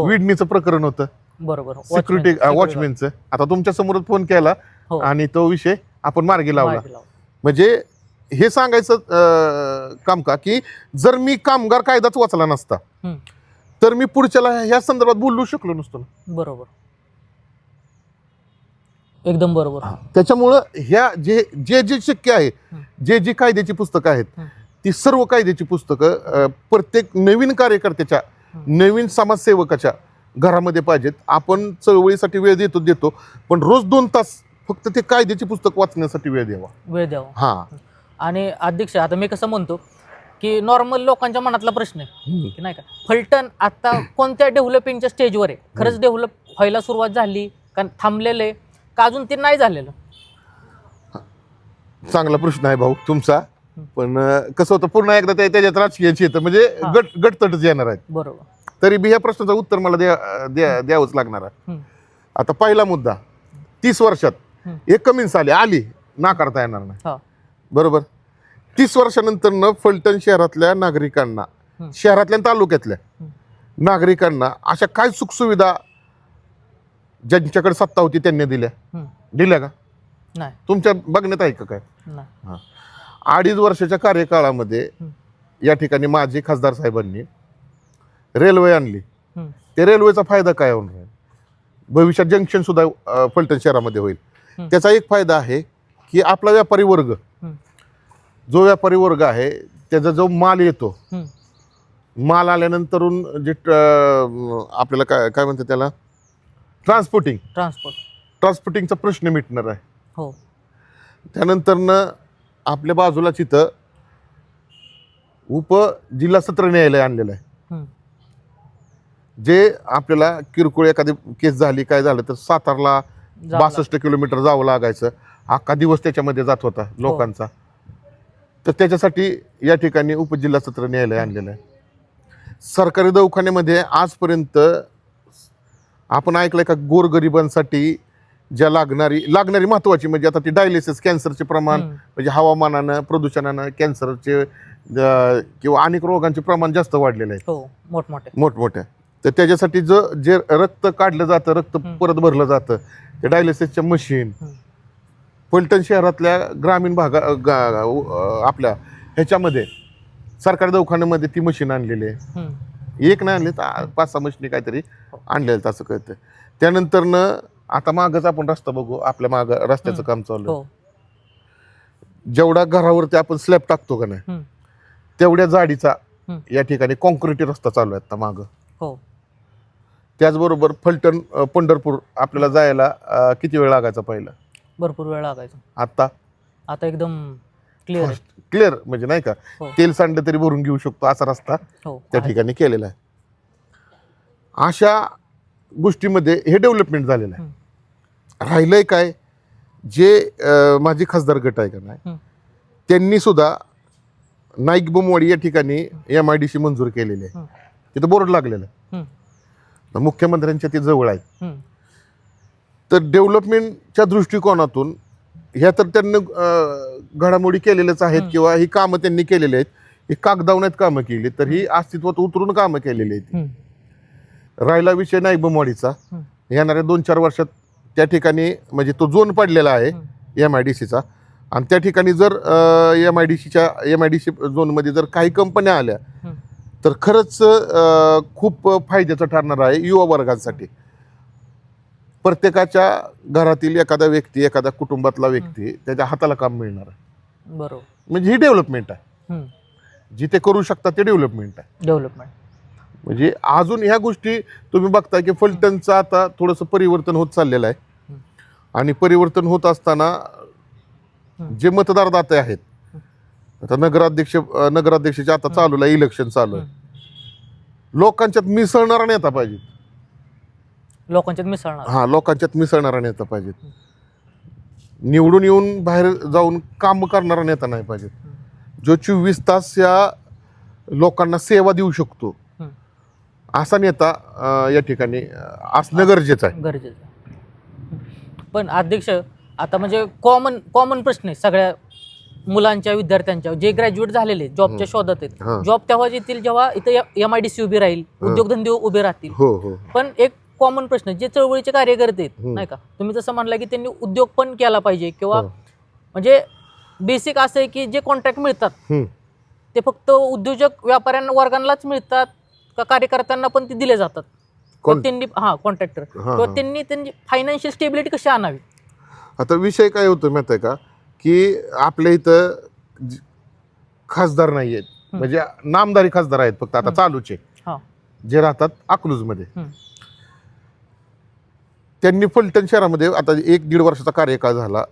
विडणीचं प्रकरण होतं, बरोबर, सिक्युरिटी वॉचमॅनचं. आता तुमच्या समोर फोन केला आणि तो विषय आपण मार्गी लावला. म्हणजे हे सांगायचं काम का की जर मी कामगार कायदाच वाचला नसता तर मी पुढच्याला ह्या संदर्भात बोलू शकलो नसतो. बरोबर, एकदम बरोबर. त्याच्यामुळं ह्या जे शक्य आहे, जे कायद्याची पुस्तकं आहेत, ती सर्व कायद्याची पुस्तकं प्रत्येक नवीन कार्यकर्त्याच्या, नवीन समाजसेवकाच्या घरामध्ये पाहिजेत. आपण चळवळीसाठी वेळ देतो, पण रोज 2 तास फक्त ते कायद्याची पुस्तक वाचण्यासाठी वेळ द्यावा. हा. आणि अध्यक्ष, आता मी कसं म्हणतो की नॉर्मल लोकांच्या मनातला प्रश्न आहे की नाही का, फलटण आता कोणत्या डेव्हलपिंगच्या स्टेजवर आहे? खरंच डेव्हलप व्हायला सुरुवात झाली का, थांबलेले का अजून ते नाही झालेलं? चांगला प्रश्न आहे भाऊ तुमचा, पण कसं होतं पुन्हा एकदा त्याच्यात राजकीयाची येतं, म्हणजे गटतटच येणार आहेत. बरोबर. तरी बी ह्या प्रश्नाचं उत्तर मला द्यावंच लागणार आहे. आता पहिला मुद्दा, 30 वर्षात एक कमीन्स आली नाकारता येणार नाही, बरोबर. 30 वर्षानंतर फलटण शहरातल्या नागरिकांना, शहरातल्या तालुक्यातल्या नागरिकांना अशा काय सुखसुविधा ज्यांच्याकडे सत्ता होती त्यांनी दिल्या का? नाही. तुमच्या बघण्यात आहे का काय? 2.5 वर्षाच्या कार्यकाळामध्ये या ठिकाणी माजी खासदार साहेबांनी रेल्वे आणली. ते रेल्वेचा फायदा काय होणार आहे? भविष्यात जंक्शन सुद्धा फलटण शहरामध्ये होईल. त्याचा एक फायदा आहे की आपला व्यापारी वर्ग आहे, त्याचा जो माल येतो, माल आल्यानंतर जे आपल्याला काय म्हणतात त्याला, ट्रान्सपोर्टिंगचा प्रश्न मिटणार आहे. त्यानंतर आपल्या बाजूलाच इथं जिल्हा सत्र न्यायालय आणलेलं आहे. जे आपल्याला किरकोळ एखादी केस झाली काय झालं तर सातारला 62 किलोमीटर जावं लागायचं, अख्खा दिवस त्याच्यामध्ये जात होता लोकांचा. तर त्याच्यासाठी या ठिकाणी उपजिल्हा सत्र न्यायालय आणलेलं आहे. सरकारी दवाखान्यामध्ये आजपर्यंत आपण ऐकलंय का गोरगरिबांसाठी ज्या लागणारी महत्वाची म्हणजे आता ती डायलिसिस कॅन्सरचे प्रमाण म्हणजे हवामानानं प्रदूषणानं कॅन्सरचे किंवा अनेक रोगांचे प्रमाण जास्त वाढलेलं आहे. हो, मोठमोठ्या. तर त्याच्यासाठी जे रक्त काढलं जातं, रक्त परत भरलं जातं, ते डायलिसिसच्या मशीन फलटण शहरातल्या ग्रामीण आपल्या ह्याच्यामध्ये सरकारी दवाखान्यामध्ये ती मशीन आणलेली आहे. एक नाही आणली तर 5-6 मशीनी काहीतरी आणलेलं असं कळतं. त्यानंतरनं आता मागच आपण रस्ता बघू, आपल्या माग रस्त्याचं काम चालू आहे. जेवढा घरावरती आपण स्लॅब टाकतो का नाही तेवढ्या जाडीचा या ठिकाणी कॉन्क्रीट रस्ता चालू आहे आता माग. त्याचबरोबर फलटण पंढरपूर आपल्याला जायला किती वेळ लागायचा पहिला? भरपूर वेळ लागायचा. आता एकदम क्लिअर म्हणजे नाही का, तेल सांडलं तरी भरून घेऊ शकतो असा रस्ता त्या ठिकाणी केलेला आहे. अशा गोष्टीमध्ये हे डेव्हलपमेंट झालेलं आहे. राहिलंय काय, जे माझी खासदार गट आहे का नाही त्यांनी सुद्धा नाईक बोमवाडी या ठिकाणी MIDC मंजूर केलेली आहे. तिथं बोर्ड लागलेलं आहे, मुख्यमंत्र्यांच्या ते जवळ आहेत. तर डेव्हलपमेंटच्या दृष्टिकोनातून ह्या तर त्यांनी घडामोडी केलेल्याच आहेत किंवा ही कामं त्यांनी केलेली आहेत. ही कागदावण्यात कामं केली तर ही अस्तित्वात उतरून कामं केलेली आहेत. राहिला विषय नाईक बोमवाडीचा, येणाऱ्या 2-4 वर्षात त्या ठिकाणी म्हणजे तो झोन पडलेला आहे MIDCचा आणि त्या ठिकाणी जर MIDC झोनमध्ये जर काही कंपन्या आल्या तर खरंच खूप फायद्याचं ठरणार आहे युवा वर्गांसाठी. प्रत्येकाच्या घरातील एखादा व्यक्ती, एखाद्या कुटुंबातला व्यक्ती त्याच्या हाताला काम मिळणार आहे. बरोबर, म्हणजे ही डेव्हलपमेंट आहे. जिथे करू शकता ते डेव्हलपमेंट आहे. म्हणजे अजून ह्या गोष्टी तुम्ही बघताय की फलटणचं आता थोडंसं परिवर्तन होत चाललेलं आहे आणि परिवर्तन होत असताना जे मतदारदाते आहेत, आता नगराध्यक्षाचे आता चालू आहे, इलेक्शन चालू आहे, लोकांच्यात मिसळणारा नेता पाहिजे. लोकांच्यात मिसळणारा नेता पाहिजे. निवडून येऊन बाहेर जाऊन काम करणारा नेता नाही पाहिजे. जो 24 तास या लोकांना सेवा देऊ शकतो असा नेता या ठिकाणी असणं गरजेचं आहे. पण अध्यक्ष आता म्हणजे कॉमन प्रश्न आहे सगळ्या मुलांच्या, विद्यार्थ्यांच्या, जे ग्रॅज्युएट झालेले जॉबच्या शोधात आहेत. जॉब तेव्हा येतील जेव्हा इथं MIDC उभी राहील, उद्योगधंदे उभे राहतील. पण एक कॉमन प्रश्न, जे चळवळीचे कार्यकर्ते आहेत नाही का, तुम्ही जसं म्हणला की त्यांनी उद्योग पण केला पाहिजे किंवा म्हणजे बेसिक असं आहे की जे कॉन्ट्रॅक्ट मिळतात ते फक्त उद्योजक व्यापाऱ्यांना वर्गांनाच मिळतात का कार्यकर्त्यांना पण ते दिले जातात? त्यांनी कॉन्ट्रॅक्टर किंवा त्यांनी फायनान्शियल स्टेबिलिटी कशी आणावी? आता विषय काय होतो माहिती आहे का, की आपल्या इथं खासदार नाही आहेत, म्हणजे नामदारी खासदार आहेत फक्त आता चालूचे, जे राहतात अकलूजमध्ये. त्यांनी फलटण शहरामध्ये आता 1-1.5 वर्षाचा कार्यकाळ झाला.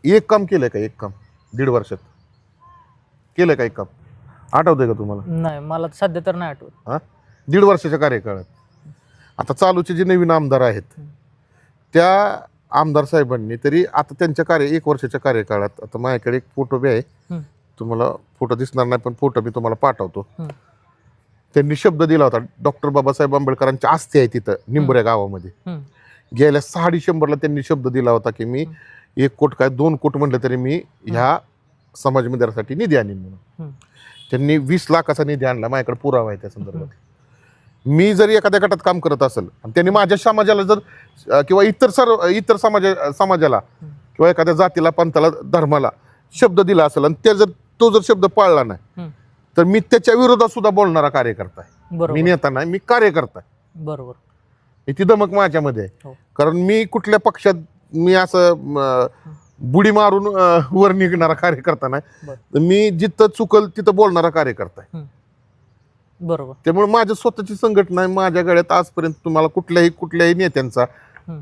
एक काम केलंय का? एक काम 1.5 वर्षात केलंय का? एक काम आठवतंय का तुम्हाला? नाही, मला सध्या तर नाही आठवत. 1.5 वर्षाच्या कार्यकाळात आता चालूचे जे नवीन आमदार आहेत त्या आमदार साहेबांनी तरी आता त्यांच्या 1 वर्षाच्या कार्यकाळात, आता माझ्याकडे एक फोटो बी आहे, तुम्हाला फोटो दिसणार नाही पण फोटो मी तुम्हाला पाठवतो. त्यांनी शब्द दिला होता, डॉक्टर बाबासाहेब आंबेडकरांची आस्ती आहे तिथं निंबुऱ्या गावामध्ये. गेल्या 6 डिसेंबरला त्यांनी शब्द दिला होता की मी 1 कोटी काय 2 कोटी म्हटलं तरी मी ह्या समाज मंदिरासाठी निधी आणीन म्हणून. त्यांनी 20 लाखाचा निधी आणला, माझ्याकडे पुरावा आहे त्या संदर्भात. मी जर एखाद्या गटात काम करत असेल आणि त्यांनी माझ्या समाजाला जर किंवा इतर समाजाला किंवा एखाद्या जातीला, पंथाला, धर्माला शब्द दिला असेल आणि तो जर शब्द पाळला नाही तर मी त्याच्या विरोधात सुद्धा बोलणारा कार्यकर्ता आहे. मी नेता नाही, मी कार्यकर्ता आहे. बरोबर, ती धमक माझ्यामध्ये आहे. कारण मी कुठल्या पक्षात मी असं बुडी मारून वर निघणारा कार्यकर्ता नाही, तर मी जिथं चुकल तिथं बोलणारा कार्यकर्ता आहे. बरोबर. त्यामुळे माझ्या स्वतःची संघटना आहे. माझ्या गळ्यात आजपर्यंत तुम्हाला कुठल्याही नेत्यांचा,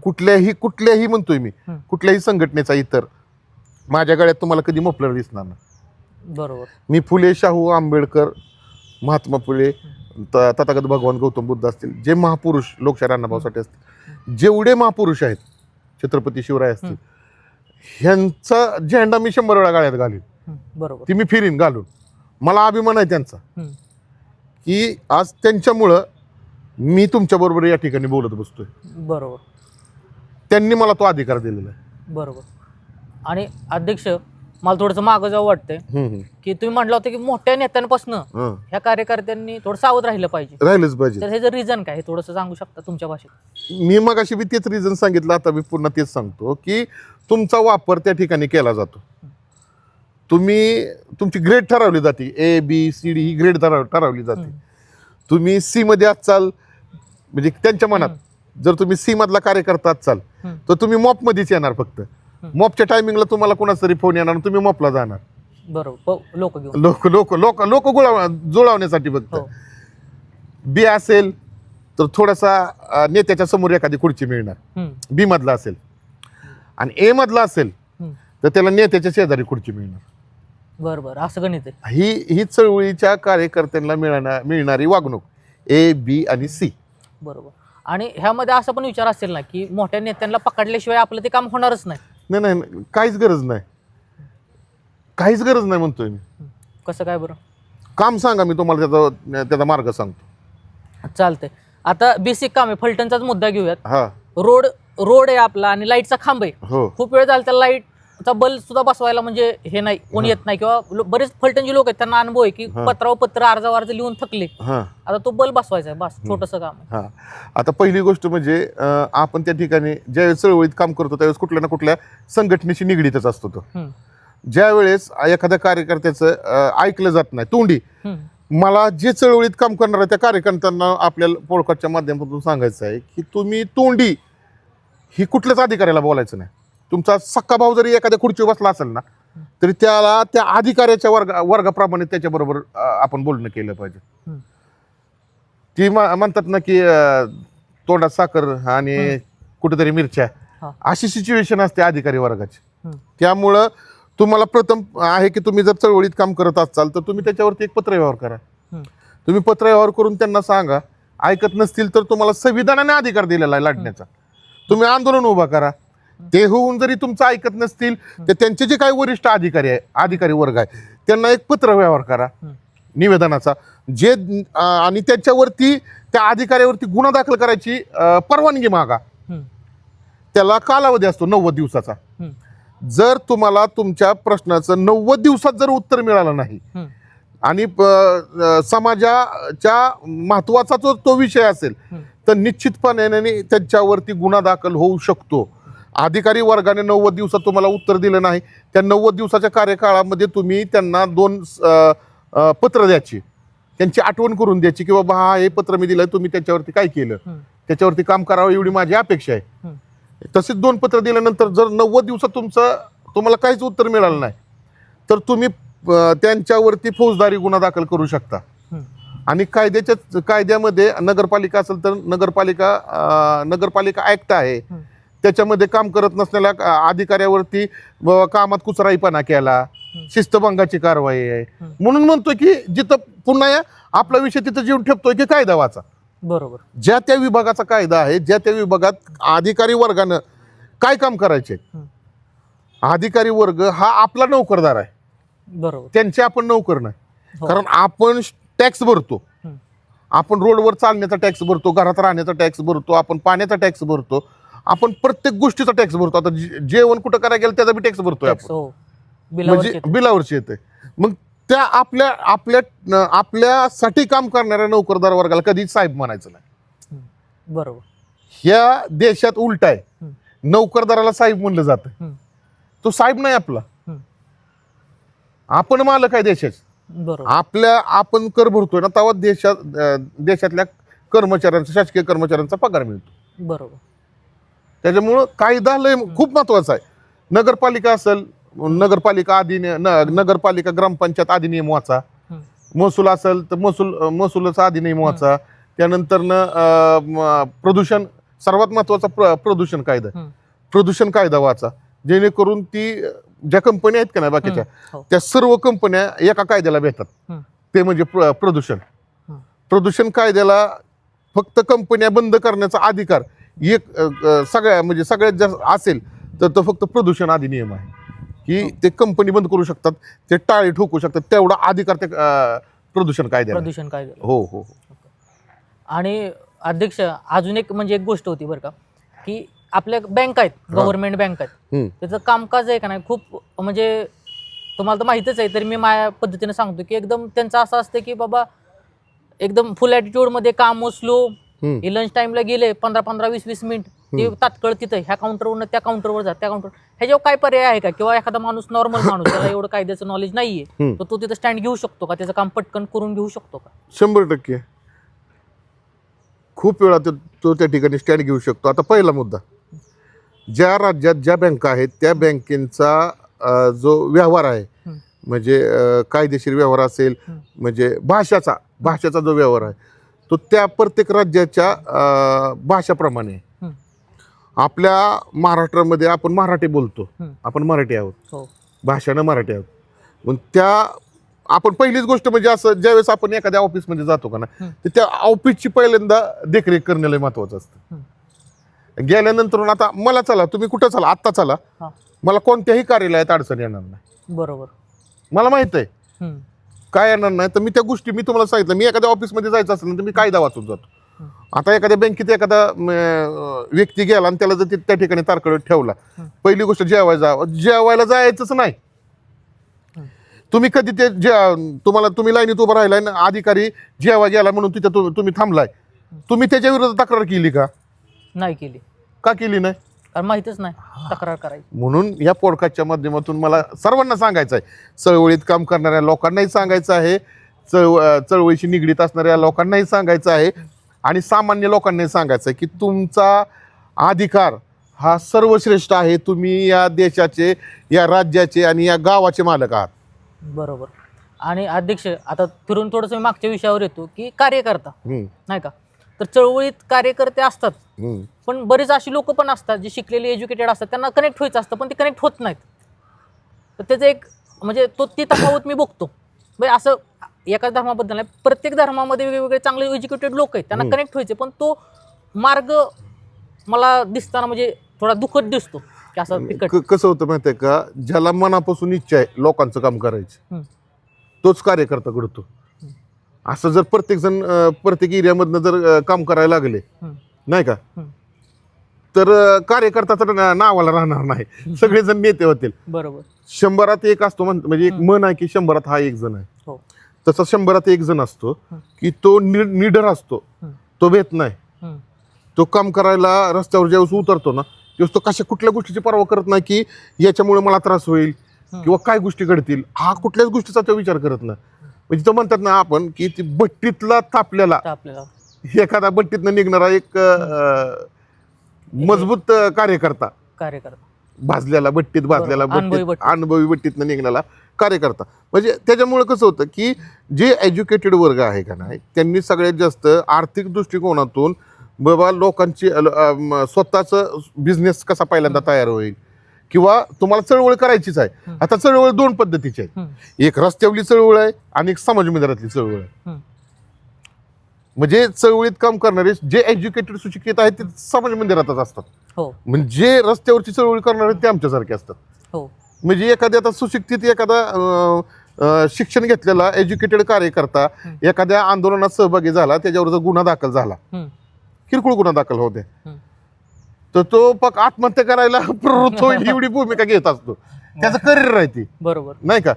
कुठल्याही म्हणतोय मी, कुठल्याही संघटनेचा इतर माझ्या गळ्यात तुम्हाला कधी मफलर दिसणार नाही. बरोबर. मी फुले, शाहू, आंबेडकर, महात्मा फुले, तथागत भगवान गौतम बुद्ध असतील, जे महापुरुष लोकशाही अण्णाभाऊसाठी असतील, जेवढे महापुरुष आहेत, छत्रपती शिवराय असतील, ह्यांचा झेंडा मी 100 वेळा गाळ्यात घालीन. बरोबर. ती मी फिरीन घालून. मला अभिमान आहे त्यांचा की आज त्यांच्यामुळं मी तुमच्याबरोबर या ठिकाणी बोलत बसतोय. बरोबर. त्यांनी मला तो अधिकार दिलेला आहे. बरोबर. आणि अध्यक्ष, मला थोडंसं मागं जावं वाटतंय की तुम्ही म्हटलं होतं की मोठ्या नेत्यांपासून ह्या कार्यकर्त्यांनी थोडं सावध राहिलं पाहिजे. राहिलंच पाहिजे. तर ह्याचं रिझन काय हे थोडंसं सांगू शकता तुमच्या भाषेत? मी मगाशी बी तेच रिझन सांगितलं, आता मी पुन्हा तेच सांगतो की तुमचा वापर त्या ठिकाणी केला जातो. तुमची ग्रेड ठरवली जाते, ABCD ही ग्रेड ठरवली जाते. तुम्ही C मध्ये असाल म्हणजे त्यांच्या मनात, जर तुम्ही C मधला कार्यकर्ता असाल तर तुम्ही मॉप मध्येच येणार. फक्त मॉपच्या टायमिंगला तुम्हाला कोणाचा तरी फोन येणार, तुम्ही मॉपला जाणार. बरोबर. लोक घेऊन लोक जुळवण्यासाठी. फक्त B असेल तर थोडासा नेत्याच्या समोर एखादी खुर्ची मिळणार, B मधला असेल. आणि A मधला असेल तर त्याला नेत्याच्या शेजारी खुर्ची मिळणार. बरोबर. असं गणित आहे. ही चळवळीच्या कार्यकर्त्यांना मिळणारी वागणूक A, B आणि C. बरोबर. आणि ह्यामध्ये असं पण विचार असेल ना की मोठ्या नेत्यांना पकडल्याशिवाय आपलं ते काम होणारच नाही. नाही, काहीच गरज नाही म्हणतोय मी. कसं काय बरं? काम सांगा, मी तुम्हाला त्याचा मार्ग सांगतो. चालतंय. आता बेसिक काम आहे, फलटणचाच मुद्दा घेऊयात. हा, रोड आहे आपला आणि लाईटचा खांब आहे. हो. खूप वेळ झाला त्या लाईटचा बल्ब सुद्धा बसवायला म्हणजे हे नाही, कोणी येत नाही. किंवा बरेच फलटणचे लोक आहेत त्यांना अनुभव आहे की पत्रावर पत्र अर्ज लिहून थकले. आता तो बल्ब बसवायचा आहे, बस छोटंसं काम आहे. हा, आता पहिली गोष्ट म्हणजे आपण त्या ठिकाणी ज्यावेळेस चळवळीत काम करतो त्यावेळेस कुठल्या ना कुठल्या संघटनेशी निगडीतच असतो. तो ज्यावेळेस एखाद्या कार्यकर्त्याचं ऐकलं जात नाही, तोंडी, मला जे चळवळीत काम करणार आहे त्या कार्यकर्त्यांना आपल्याला पॉडकास्टच्या माध्यमातून सांगायचं आहे की तुम्ही तोंडी ही कुठल्याच अधिकाऱ्याला बोलायचं नाही. तुमचा सक्का भाऊ जरी एखाद्या खुर्चीवर बसला असेल ना तरी त्याला त्या अधिकाऱ्याच्या वर्गाप्रमाणे त्याच्याबरोबर आपण बोलणं केलं पाहिजे. ती म्हणतात ना की तोंडात साखर आणि कुठेतरी मिरच्या, अशी सिच्युएशन असते अधिकारी वर्गाची. त्यामुळं तुम्हाला प्रथम आहे की तुम्ही जर चळवळीत काम करत असाल तर तुम्ही त्याच्यावरती एक पत्रव्यवहार करा. तुम्ही पत्रव्यवहार करून त्यांना सांगा. ऐकत नसतील तर तुम्हाला संविधानाने अधिकार दिलेला आहे लढण्याचा, तुम्ही आंदोलन उभा करा. ते होऊन जरी तुमचं ऐकत नसतील तर त्यांचे जे काही वरिष्ठ अधिकारी वर्ग आहे त्यांना एक पत्रव्यवहार करा निवेदनाचा, जे आणि त्याच्यावरती त्या अधिकाऱ्यावरती गुन्हा दाखल करायची परवानगी मागा. त्याला कालावधी असतो 90 दिवसाचा. जर तुम्हाला तुमच्या प्रश्नाचं 90 दिवसात जर उत्तर मिळालं नाही आणि समाजाच्या महत्वाचा तो विषय असेल तर निश्चितपणे त्यांच्यावरती गुन्हा दाखल होऊ शकतो. अधिकारी वर्गाने 90 दिवसात तुम्हाला उत्तर दिलं नाही, त्या 90 दिवसाच्या कार्यकाळामध्ये तुम्ही त्यांना 2 पत्र द्यायची, त्यांची आठवण करून द्यायची की बाबा हा हे पत्र मी दिलं, तुम्ही त्याच्यावरती काय केलं, त्याच्यावरती काम करावं एवढी माझी अपेक्षा आहे. तसेच 2 पत्र दिल्यानंतर जर 90 दिवसात तुम्हाला काहीच उत्तर मिळालं नाही तर तुम्ही त्यांच्यावरती फौजदारी गुन्हा दाखल करू शकता. आणि कायद्यामध्ये नगरपालिका असेल तर नगरपालिका ऍक्ट आहे, त्याच्यामध्ये काम करत नसलेल्या अधिकाऱ्यावरती कामात कुचराईपणा केला, शिस्तभंगाची कारवाई आहे. म्हणून म्हणतोय की जिथं पुन्हा आपला विषय तिथं जीवन ठेवतोय की कायदा वाचा. बरोबर. ज्या त्या विभागाचा कायदा आहे, ज्या त्या विभागात अधिकारी वर्गानं काय काम करायचे. अधिकारी वर्ग हा आपला नोकरदार आहे. बरोबर. त्यांचे आपण नोकर नाही. कारण आपण टॅक्स भरतो, आपण रोडवर चालण्याचा टॅक्स भरतो, घरात राहण्याचा टॅक्स भरतो, आपण पाण्याचा टॅक्स भरतो, आपण प्रत्येक गोष्टीचा टॅक्स भरतो. आता जेवण कुठं करायला गेलं त्याचा बी टॅक्स भरतोय आपण, म्हणजे बिलावरची येते. मग त्या आपल्यासाठी काम करणाऱ्या नोकरदार वर्गाला कधीच साहेब म्हणायचं नाही. बरोबर. ह्या देशात उलट आहे, नोकरदाराला साहेब म्हणलं जातं. तो साहेब नाही आपला, आपण मालक आहे देशाचे. आपण कर भरतोय ना तेव्हा देशातल्या कर्मचाऱ्यांचा, शासकीय कर्मचाऱ्यांचा पगार मिळतो. बरोबर. त्याच्यामुळं कायदा लय खूप महत्वाचा आहे. नगरपालिका असेल, नगरपालिका ग्रामपंचायत अधिनियम वाचा. महसूल असेल तर महसूलाचा अधिनियम वाचा. त्यानंतर प्रदूषण, सर्वात महत्वाचा प्रदूषण कायदा वाचा, जेणेकरून ती ज्या कंपन्या आहेत का नाही बाकीच्या त्या सर्व कंपन्या एका कायद्याला भेटतात. ते म्हणजे प्रदूषण कायद्याला फक्त कंपन्या बंद करण्याचा अधिकार एक सगळ्या म्हणजे सगळ्यात जास्त असेल तर तो फक्त प्रदूषण अधिनियम आहे की ते कंपनी बंद करू शकतात, ते टाळी ठोकू शकतात, तेवढा अधिकार ते प्रदूषण कायद्याला. प्रदूषण कायदा. हो हो. आणि अध्यक्ष अजून एक म्हणजे एक गोष्ट होती बरं का, की आपल्या बँक आहेत, गव्हर्नमेंट बँक आहेत, त्याचं कामकाज आहे का नाही खूप म्हणजे तुम्हाला तर माहितच आहे, तरी मी माझ्या पद्धतीने सांगतो की एकदम त्यांचं असं असतं की बाबा एकदम फुल ॲटिट्यूडमध्ये काम स्लो, लंच टाइमला गेले 15-15, 20-20 मिनिट ते तात्काळ तिथं ह्या काउंटरवरून त्या काउंटरवर जा, त्या काउंटर ह्याच्यावर काय पर्याय आहे का? किंवा एखादा माणूस नॉर्मल माणूस त्याला एवढं कायद्याचं नॉलेज नाहीये तर तो तिथं स्टँड घेऊ शकतो का? त्याचं काम पटकन करून घेऊ शकतो का? 100% खूप वेळा तो त्या ठिकाणी स्टँड घेऊ शकतो. आता पहिला मुद्दा, ज्या राज्यात ज्या बँका आहेत त्या बँकेचा जो व्यवहार आहे म्हणजे कायदेशीर व्यवहार असेल म्हणजे भाषाचा जो व्यवहार आहे तो त्या प्रत्येक राज्याच्या भाषाप्रमाणे. आपल्या महाराष्ट्रामध्ये आपण मराठी बोलतो, आपण मराठी आहोत, भाषानं मराठी आहोत. मग त्या आपण पहिलीच गोष्ट म्हणजे असं ज्यावेळेस आपण एखाद्या ऑफिसमध्ये जातो का ना तर त्या ऑफिसची पहिल्यांदा देखरेख करणं लय महत्वाचं असतं. गेल्यानंतर आता मला चला तुम्ही कुठं चला आत्ता चला, मला कोणत्याही कार्यालयात अडचण येणार नाही. बरोबर, मला माहित आहे काय येणार नाही. तर मी त्या गोष्टी मी तुम्हाला सांगितलं, मी एखाद्या ऑफिसमध्ये जायचं असेल तर मी कायदा वाचून जातो. आता एखाद्या बँकेत एखादा व्यक्ती गेला आणि त्याला जर त्या ठिकाणी तारखडत ठेवला, पहिली गोष्ट जेवायला जायचंच नाही. तुम्ही कधी ते तुम्ही लाईनीत उभं राहिलाय ना, अधिकारी जेवा गेला म्हणून तिथे तुम्ही थांबलाय, तुम्ही त्याच्या विरोधात तक्रार केली का? नाही केली. का केली नाही? कारण माहितच नाही तक्रार करायची. म्हणून या पॉडकास्टच्या माध्यमातून मला सर्वांना सांगायचं आहे, चळवळीत काम करणाऱ्या लोकांनाही सांगायचं आहे, चळवळीशी निगडीत असणाऱ्या लोकांनाही सांगायचं आहे आणि सामान्य लोकांनाही सांगायचं आहे की तुमचा अधिकार हा सर्वश्रेष्ठ आहे. तुम्ही या देशाचे, या राज्याचे आणि या गावाचे मालक आहात. बरोबर. आणि अध्यक्ष आता फिरून थोडंसं मी मागच्या विषयावर येतो की कार्यकर्ता नाही का, तर चळवळीत कार्यकर्ते असतात पण बरेच अशी लोक पण असतात जे शिकलेले एज्युकेटेड असतात, त्यांना कनेक्ट व्हायचं असतं पण ते कनेक्ट होत नाहीत. तर त्याचं एक म्हणजे ती तफावत मी बघतो. म्हणजे असं एकाच धर्माबद्दल नाही, प्रत्येक धर्मामध्ये वेगवेगळे चांगले एज्युकेटेड लोक आहेत, त्यांना कनेक्ट व्हायचे पण तो मार्ग मला दिसताना म्हणजे थोडा दुःखद दिसतो की असं कसं होतं माहिती आहे का, ज्याला मनापासून इच्छा आहे लोकांचं काम करायची तोच कार्यकर्ता घडतो. असं जर प्रत्येक एरियामधनं जर काम करायला लागले नाही का तर कार्यकर्ता तर नावाला राहणार नाही, सगळेजण नेते होतील. बरोबर. 100त एक असतो म्हणजे एक मन आहे की 100त हा एक जण आहे. तसा 100त एक जण असतो की तो निडर असतो, तो भेट नाही. तो काम करायला रस्त्यावर ज्यावेळेस उतरतो ना त्यावेळेस तो कुठल्या गोष्टीची पर्वा करत नाही की याच्यामुळे मला त्रास होईल किंवा काय गोष्टी घडतील, हा कुठल्याच गोष्टीचा तो विचार करत नाही. म्हणजे तो म्हणतात ना आपण की ती भट्टीतला तापलेला एखादा भट्टीतनं निघणारा एक मजबूत कार्यकर्ता, भाजलेला अनुभवी भट्टीतनं निघणारा कार्यकर्ता. म्हणजे त्याच्यामुळे कसं होतं की जे एज्युकेटेड वर्ग आहे का नाही त्यांनी सगळ्यात जास्त आर्थिक दृष्टिकोनातून बाबा लोकांची स्वतःचं बिझनेस कसा पहिल्यांदा तयार होईल किंवा तुम्हाला चळवळ करायचीच आहे. आता चळवळ दोन पद्धतीची आहे, एक रस्त्यावरली चळवळ आहे आणि एक समाज मंदिरातली चळवळ आहे. म्हणजे चळवळीत काम करणारे जे एज्युकेटेड सुशिक्षित आहेत ते समाज मंदिरातच असतात, म्हणजे रस्त्यावरची चळवळ करणारे ते आमच्यासारखे असतात. म्हणजे एखाद्या आता सुशिक्षित एखादा शिक्षण घेतलेला एज्युकेटेड कार्यकर्ता एखाद्या आंदोलनात सहभागी झाला, त्याच्यावर जर गुन्हा दाखल झाला, किरकोळ गुन्हा दाखल होते, तर तो पक आत्महत्या करायला प्रवृत्त होईल एवढी भूमिका घेत असतो. त्याचं करिअर आहे ती. बरोबर नाही का?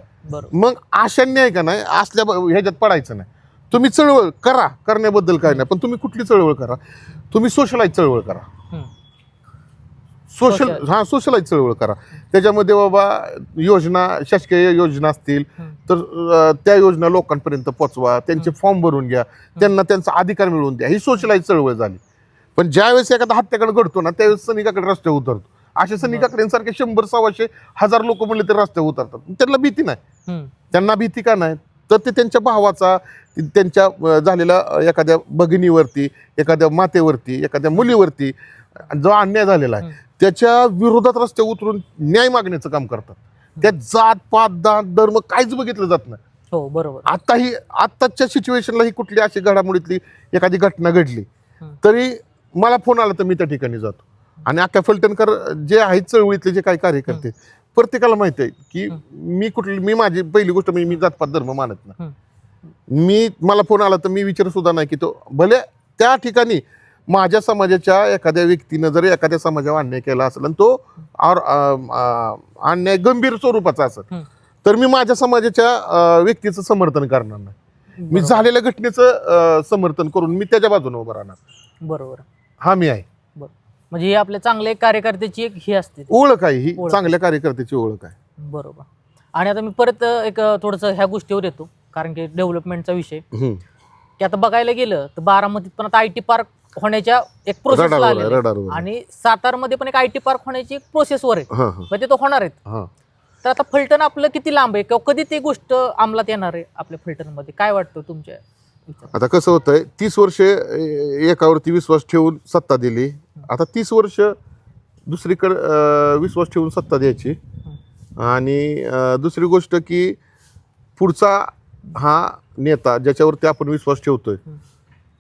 मग अशांनी आहे का नाही असल्या ह्याच्यात पडायचं नाही. तुम्ही चळवळ करा, करण्याबद्दल काय नाही, पण तुम्ही कुठली चळवळ करा, तुम्ही सोशलाइज चळवळ करा, सोशलाइज चळवळ करा. त्याच्यामध्ये बाबा योजना, शासकीय योजना असतील तर त्या योजना लोकांपर्यंत पोचवा, त्यांचे फॉर्म भरून घ्या, त्यांना त्यांचा अधिकार मिळवून द्या, ही सोशलाइज चळवळ झाली. पण ज्यावेळेस एखादा हत्याकांड घडतो ना त्यावेळेस सैनिकाकडे रस्त्यावर उतरतो. असे सैनिकाकडे 100-125-1000 लोक म्हणले ते रस्त्यावर उतरतात. त्यांना भीती नाही. त्यांना भीती का नाही तर ते त्यांच्या भावाचा, त्यांच्या झालेल्या एखाद्या भगिनीवरती, एखाद्या मातेवरती, एखाद्या मुलीवरती जो अन्याय झालेला आहे त्याच्या विरोधात रस्त्यावर उतरून न्याय मागण्याचं काम करतात. त्यात जात पात दान धर्म काहीच बघितलं जात नाही, हो बरोबर. आत्ताच्या सिच्युएशनला ही कुठली अशी घडामोडीतली एखादी घटना घडली हं. तरी मला फोन आला तर मी त्या ठिकाणी जातो. आणि अख्ख्या फलटणकर जे आहेत चळवळीतले जे काही कार्यकर्ते प्रत्येकाला माहिती आहे की मी माझी पहिली गोष्ट म्हणजे मी जातपात धर्म मानत ना. मला फोन आला तर मी विचार सुद्धा नाही की तो भले त्या ठिकाणी माझ्या समाजाच्या एखाद्या व्यक्तीनं जर एखाद्या समाजावर अन्याय केला असेल आणि तो अन्याय गंभीर स्वरूपाचा असेल तर मी माझ्या समाजाच्या व्यक्तीचं समर्थन करणार नाही. मी झालेल्या घटनेचं समर्थन करून मी त्याच्या बाजूने उभं राहणार. बरोबर. हा मी आहे. म्हणजे ही आपल्या चांगल्या कार्यकर्त्याची एक ही असते, ओळख आहे, ही चांगल्या कार्यकर्त्याची ओळख आहे. बरोबर. आणि आता मी परत एक थोडंसं ह्या गोष्टीवर येतो, कारण की डेव्हलपमेंटचा विषय की आता बघायला गेलं तर बारामतीत पण आता IT पार्क होण्याच्या एक प्रोसेस आणि सातारमध्ये पण एक IT पार्क होण्याची एक प्रोसेसवर आहे, म्हणजे तो होणार आहेत. तर आता फलटण आपलं किती लांब आहे किंवा कधी ती गोष्ट अंमलात येणार आहे आपल्या फलटणमध्ये, काय वाटतं तुमच्या? आता कसं होतंय, 30 वर्षे एकावरती विश्वास ठेवून सत्ता दिली, आता 30 वर्ष दुसरीकडे विश्वास ठेवून सत्ता द्यायची. आणि दुसरी गोष्ट की पुढचा हा नेता ज्याच्यावरती आपण विश्वास ठेवतोय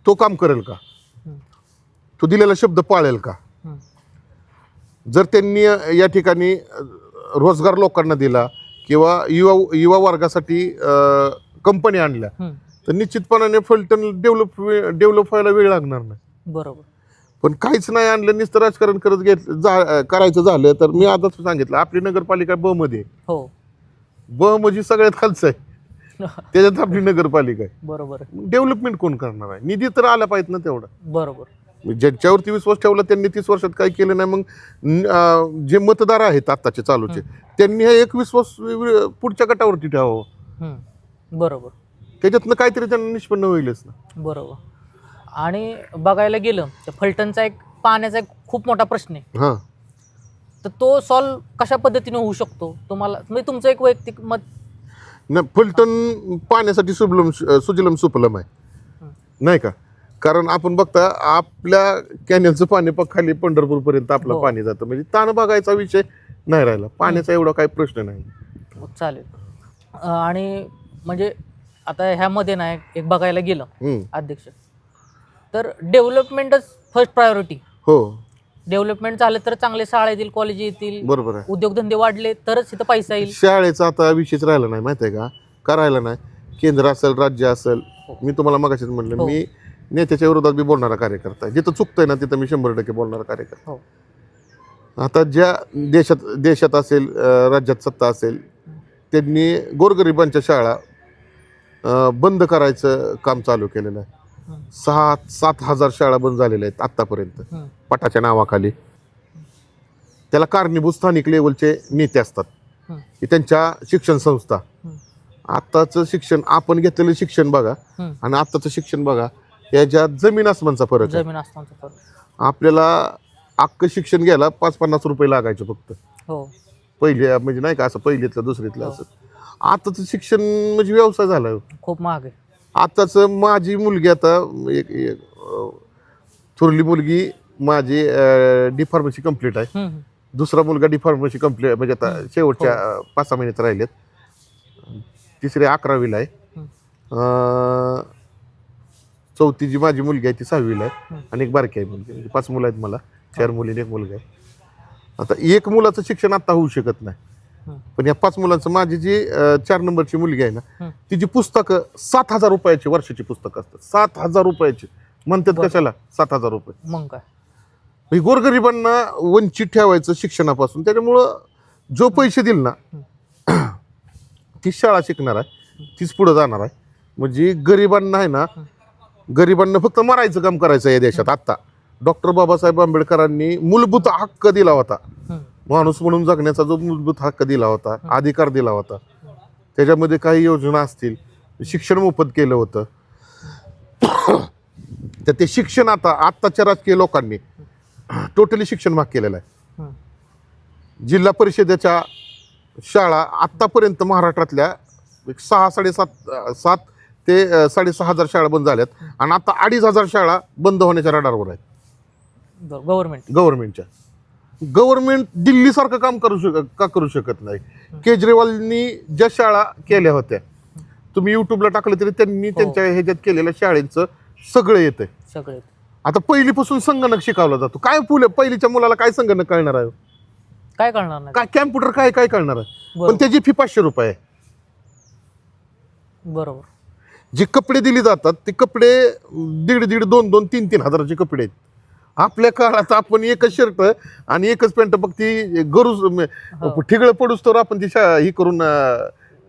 तो काम करेल का, तो दिलेला शब्द पाळेल का. जर त्यांनी या ठिकाणी रोजगार लोकांना दिला किंवा युवा वर्गासाठी कंपनी आणल्या तर निश्चितपणाने फलटण डेव्हलप व्हायला वेळ लागणार नाही. बरोबर. पण काहीच नाही आणलं, नुसतं राजकारण करायचं झालं तर मी आताच सांगितलं आपली नगरपालिका ब मध्ये, हो ब म्हणजे सगळ्यात खालचं आहे, त्याच्यात आपली नगरपालिका आहे. बरोबर. डेव्हलपमेंट कोण करणार आहे, निधी तर आला पाहिजे ना तेवढा. बरोबर. ज्यांच्यावरती विश्वास ठेवला त्यांनी 30 वर्षात काही केलं नाही, मग जे मतदार आहेत आत्ताचे चालूचे त्यांनी हा एक विश्वास पुढच्या गटावरती ठेवावा. बरोबर. त्याच्यातनं काहीतरी त्यांना निष्पन्न होईलच ना. बरोबर. आणि बघायला गेलं तर फलटणचा एक पाण्याचा एक खूप मोठा प्रश्न आहे, तर तो सॉल्व्ह कशा पद्धतीने होऊ शकतो तुम्हाला, म्हणजे तुमचं एक वैयक्तिक मत? नाही, फलटण पाण्यासाठी सुजलम सुफलम आहे नाही का. कारण आपण बघता आपल्या कॅनेलचं पाणी खाली पंढरपूर पर्यंत आपलं पाणी जातं, म्हणजे ताण बघायचा विषय नाही राहिला, पाण्याचा एवढा काही प्रश्न नाही. चालेल. आणि म्हणजे आता ह्यामध्ये ना एक बघायला गेलं अध्यक्ष तर डेव्हलपमेंटच फर्स्ट प्रायोरिटी. हो, डेव्हलपमेंट झालं तर चांगले शाळा येतील, कॉलेज येतील, बरोबर आहे, उद्योगधंदे वाढले तरच इथं पैसा येईल. शाळेचा आता विषयच राहिला नाही माहिती आहे का, करायला नाही. केंद्र असेल राज्य असेल, मी तुम्हाला मगाशीच म्हणलं मी नेत्याच्या विरोधात बी बोलणारा कार्यकर्ता आहे, जिथं चुकतंय ना तिथं मी 100% बोलणारा कार्यकर्ता. आता ज्या देशात असेल राज्यात सत्ता असेल त्यांनी गोरगरिबांच्या शाळा बंद करायचं काम चालू केलेलं आहे. 6-7 हजार शाळा बंद झालेल्या आहेत आतापर्यंत पटाच्या नावाखाली. त्याला कारणीभूत स्थानिक लेवलचे नेते असतात की त्यांच्या शिक्षण संस्था. आत्ताचं शिक्षण आपण घेतलेलं शिक्षण बघा आणि आत्ताचं शिक्षण बघा, याच्यात जमीन आसमानचा फरक आहे. आपल्याला अख्खं शिक्षण घ्यायला 5-50 रुपये लागायचे फक्त पहिले, म्हणजे नाही का असं पहिलीतलं दुसरीतलं असं. आताचं शिक्षण म्हणजे व्यवसाय झाला, खूप महाग आहे. आताच माझी मुलगी आता एक थोरली मुलगी माझी D-Pharmacy कंप्लीट आहे, दुसरा मुलगा D-Pharmacy कंप्लीट म्हणजे आता शेवटच्या 5-6 महिन्यात राहिलेत, तिसरी 11वीला आहे, चौथी जी माझी मुलगी आहे ती 6वीला आहे आणि एक बारकी आहे मुलगी. म्हणजे 5 मुलं आहेत मला, 4 मुली आणि 1 मुलगा आहे. आता एक मुलाचं शिक्षण आता होऊ शकत नाही, पण या 5 मुलांचं, माझी जी 4 नंबरची मुलगी आहे ना तिची पुस्तकं 7,000 रुपयाची वर्षाची पुस्तकं असतात. 7,000 रुपयाची म्हणतात, कशाला 7,000 रुपये. मग काय, गोरगरिबांना वंचित ठेवायचं शिक्षणापासून. त्याच्यामुळं जो पैसे दिल ना तीच शाळा शिकणार आहे, तीच पुढे जाणार आहे. म्हणजे गरिबांना आहे ना, गरिबांना फक्त मरायचं काम करायचं या देशात. आता डॉक्टर बाबासाहेब आंबेडकरांनी मूलभूत हक्क दिला होता, माणूस म्हणून जगण्याचा जो मूलभूत हक्क दिला होता, अधिकार दिला होता, त्याच्यामध्ये काही योजना असतील, शिक्षण मोफत केलं होतं. तर ते शिक्षण आत्ताच्या राजकीय लोकांनी टोटली शिक्षण भाग केलेलं आहे. जिल्हा परिषदेच्या शाळा आत्तापर्यंत महाराष्ट्रातल्या 7,500 ते 6,500 शाळा बंद झाल्यात आणि आता 2,500 शाळा बंद होण्याच्या रडारवर आहेत. गव्हर्नमेंटच्या. गव्हर्नमेंट दिल्लीसारखं काम करू शकत नाही. केजरीवालनी ज्या शाळा केल्या होत्या तुम्ही युट्यूबला टाकलं तरी त्यांनी त्यांच्या ह्याच्यात केलेल्या शाळेचं सगळं येतंय. सगळे आता पहिलीपासून संगणक शिकवला जातो. काय पहिलीच्या मुलाला काय संगणक कळणार आहे? काय करणार नाही. काय कॅम्प्युटर काय काय कळणार आहे? बरोबर. पण त्याची फी 500 रुपये आहे. बरोबर. जे कपडे दिले जातात ते कपडे 1,500, 2,000, 3,000 हजाराचे कपडे आहेत. आपल्या काळात आपण एकच शर्ट आणि एकच पॅन्ट फक्त ती गरूज ठिगळ पडूस तर आपण ती ही करून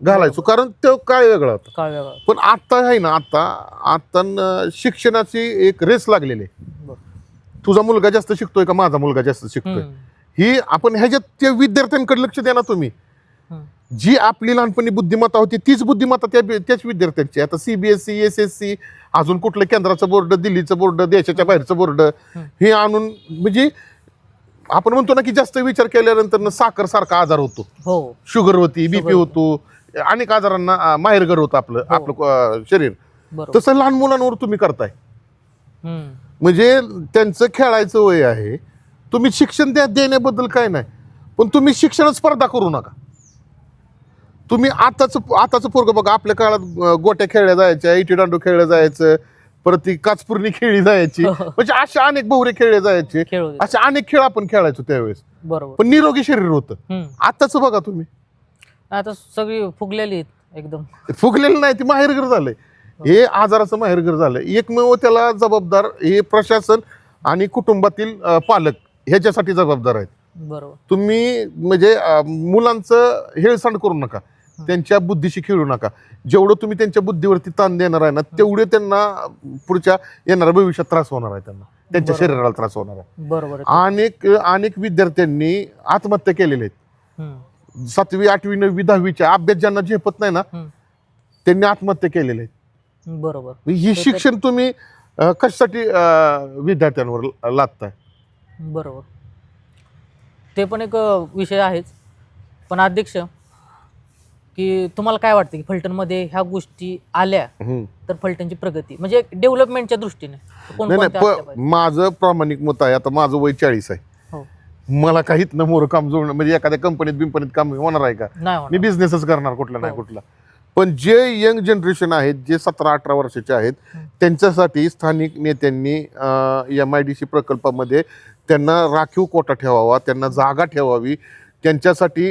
घालायचो, कारण तो काय वेगळा होता. काय वेगळा. पण आता आहे ना, आता शिक्षणाची एक रेस लागलेली आहे. तुझा मुलगा जास्त शिकतोय का माझा मुलगा जास्त शिकतोय, ही आपण ह्याच्यात त्या विद्यार्थ्यांकडे लक्ष द्या ना तुम्ही. जी आपली लहानपणी बुद्धिमत्ता होती तीच बुद्धिमत्ता त्याच विद्यार्थ्यांची. आता CBSE, SSC, अजून कुठलं केंद्राचं बोर्ड, दिल्लीचं बोर्ड, देशाच्या बाहेरचं बोर्ड हे आणून, म्हणजे आपण म्हणतो ना की जास्त विचार केल्यानंतर साखर सारखा आजार होतो, शुगर होती, BP होतो, अनेक आजारांना माहेरघर होतं आपलं शरीर. तसं लहान मुलांवर तुम्ही करताय. म्हणजे त्यांचं खेळायचं वय आहे. तुम्ही शिक्षण देण्याबद्दल काय नाही, पण तुम्ही शिक्षण स्पर्धा करू नका. तुम्ही आताच पोरग बघा, आपल्या काळात गोट्या खेळल्या जायच्या, इटी दांडू खेळलं जायचं, परत ती काचपुर्णी खेळली जायची, म्हणजे असे अनेक बहुरे खेळले जायचे, असे अनेक खेळ आपण खेळायचो त्यावेळेस. बरोबर. पण निरोगी शरीर होतं. आताच बघा तुम्ही, आता सगळी फुगलेली एकदम. फुगलेलं नाही, ती माहेरघर झालंय. हे आजाराचं माहेरघर झालंय. एकमेव त्याला जबाबदार हे प्रशासन आणि कुटुंबातील पालक ह्याच्यासाठी जबाबदार आहेत. बरोबर. तुम्ही म्हणजे मुलांचं हेळसांड करू नका, त्यांच्या बुद्धीशी खेळू नका. जेवढं तुम्ही त्यांच्या बुद्धीवरती ताण देणार आहे ना, तेवढे त्यांना पुढच्या येणाऱ्या भविष्यात त्रास होणार आहे, त्यांच्या शरीराला त्रास होणार आहे. बरोबर. अनेक विद्यार्थ्यांनी आत्महत्या केलेल्या आहेत. 7वी, 8वी, 9वी, 10वीच्या अभ्यास ज्यांना झेपत नाही ना, त्यांनी आत्महत्या केलेल्या आहेत. बरोबर. ही शिक्षण तुम्ही कशासाठी विद्यार्थ्यांवर लादताय? बरोबर. ते पण एक विषय आहेच. पण अध्यक्ष, की तुम्हाला काय वाटतं की फलटणमध्ये ह्या गोष्टी आल्या तर फलटणची प्रगती म्हणजे डेव्हलपमेंटच्या दृष्टीने माझं प्रामाणिक मत आहे. आता माझं वय 40 आहे. मला काहीच न मोर काम जोडणं म्हणजे एखाद्या कंपनीत काम होणार आहे का? मी बिझनेसच करणार कुठला नाही कुठला. पण जे यंग जनरेशन आहेत, जे 17-18 वर्षाचे आहेत, त्यांच्यासाठी स्थानिक नेत्यांनी MIDC प्रकल्पामध्ये त्यांना राखीव कोटा ठेवावा, त्यांना जागा ठेवावी. त्यांच्यासाठी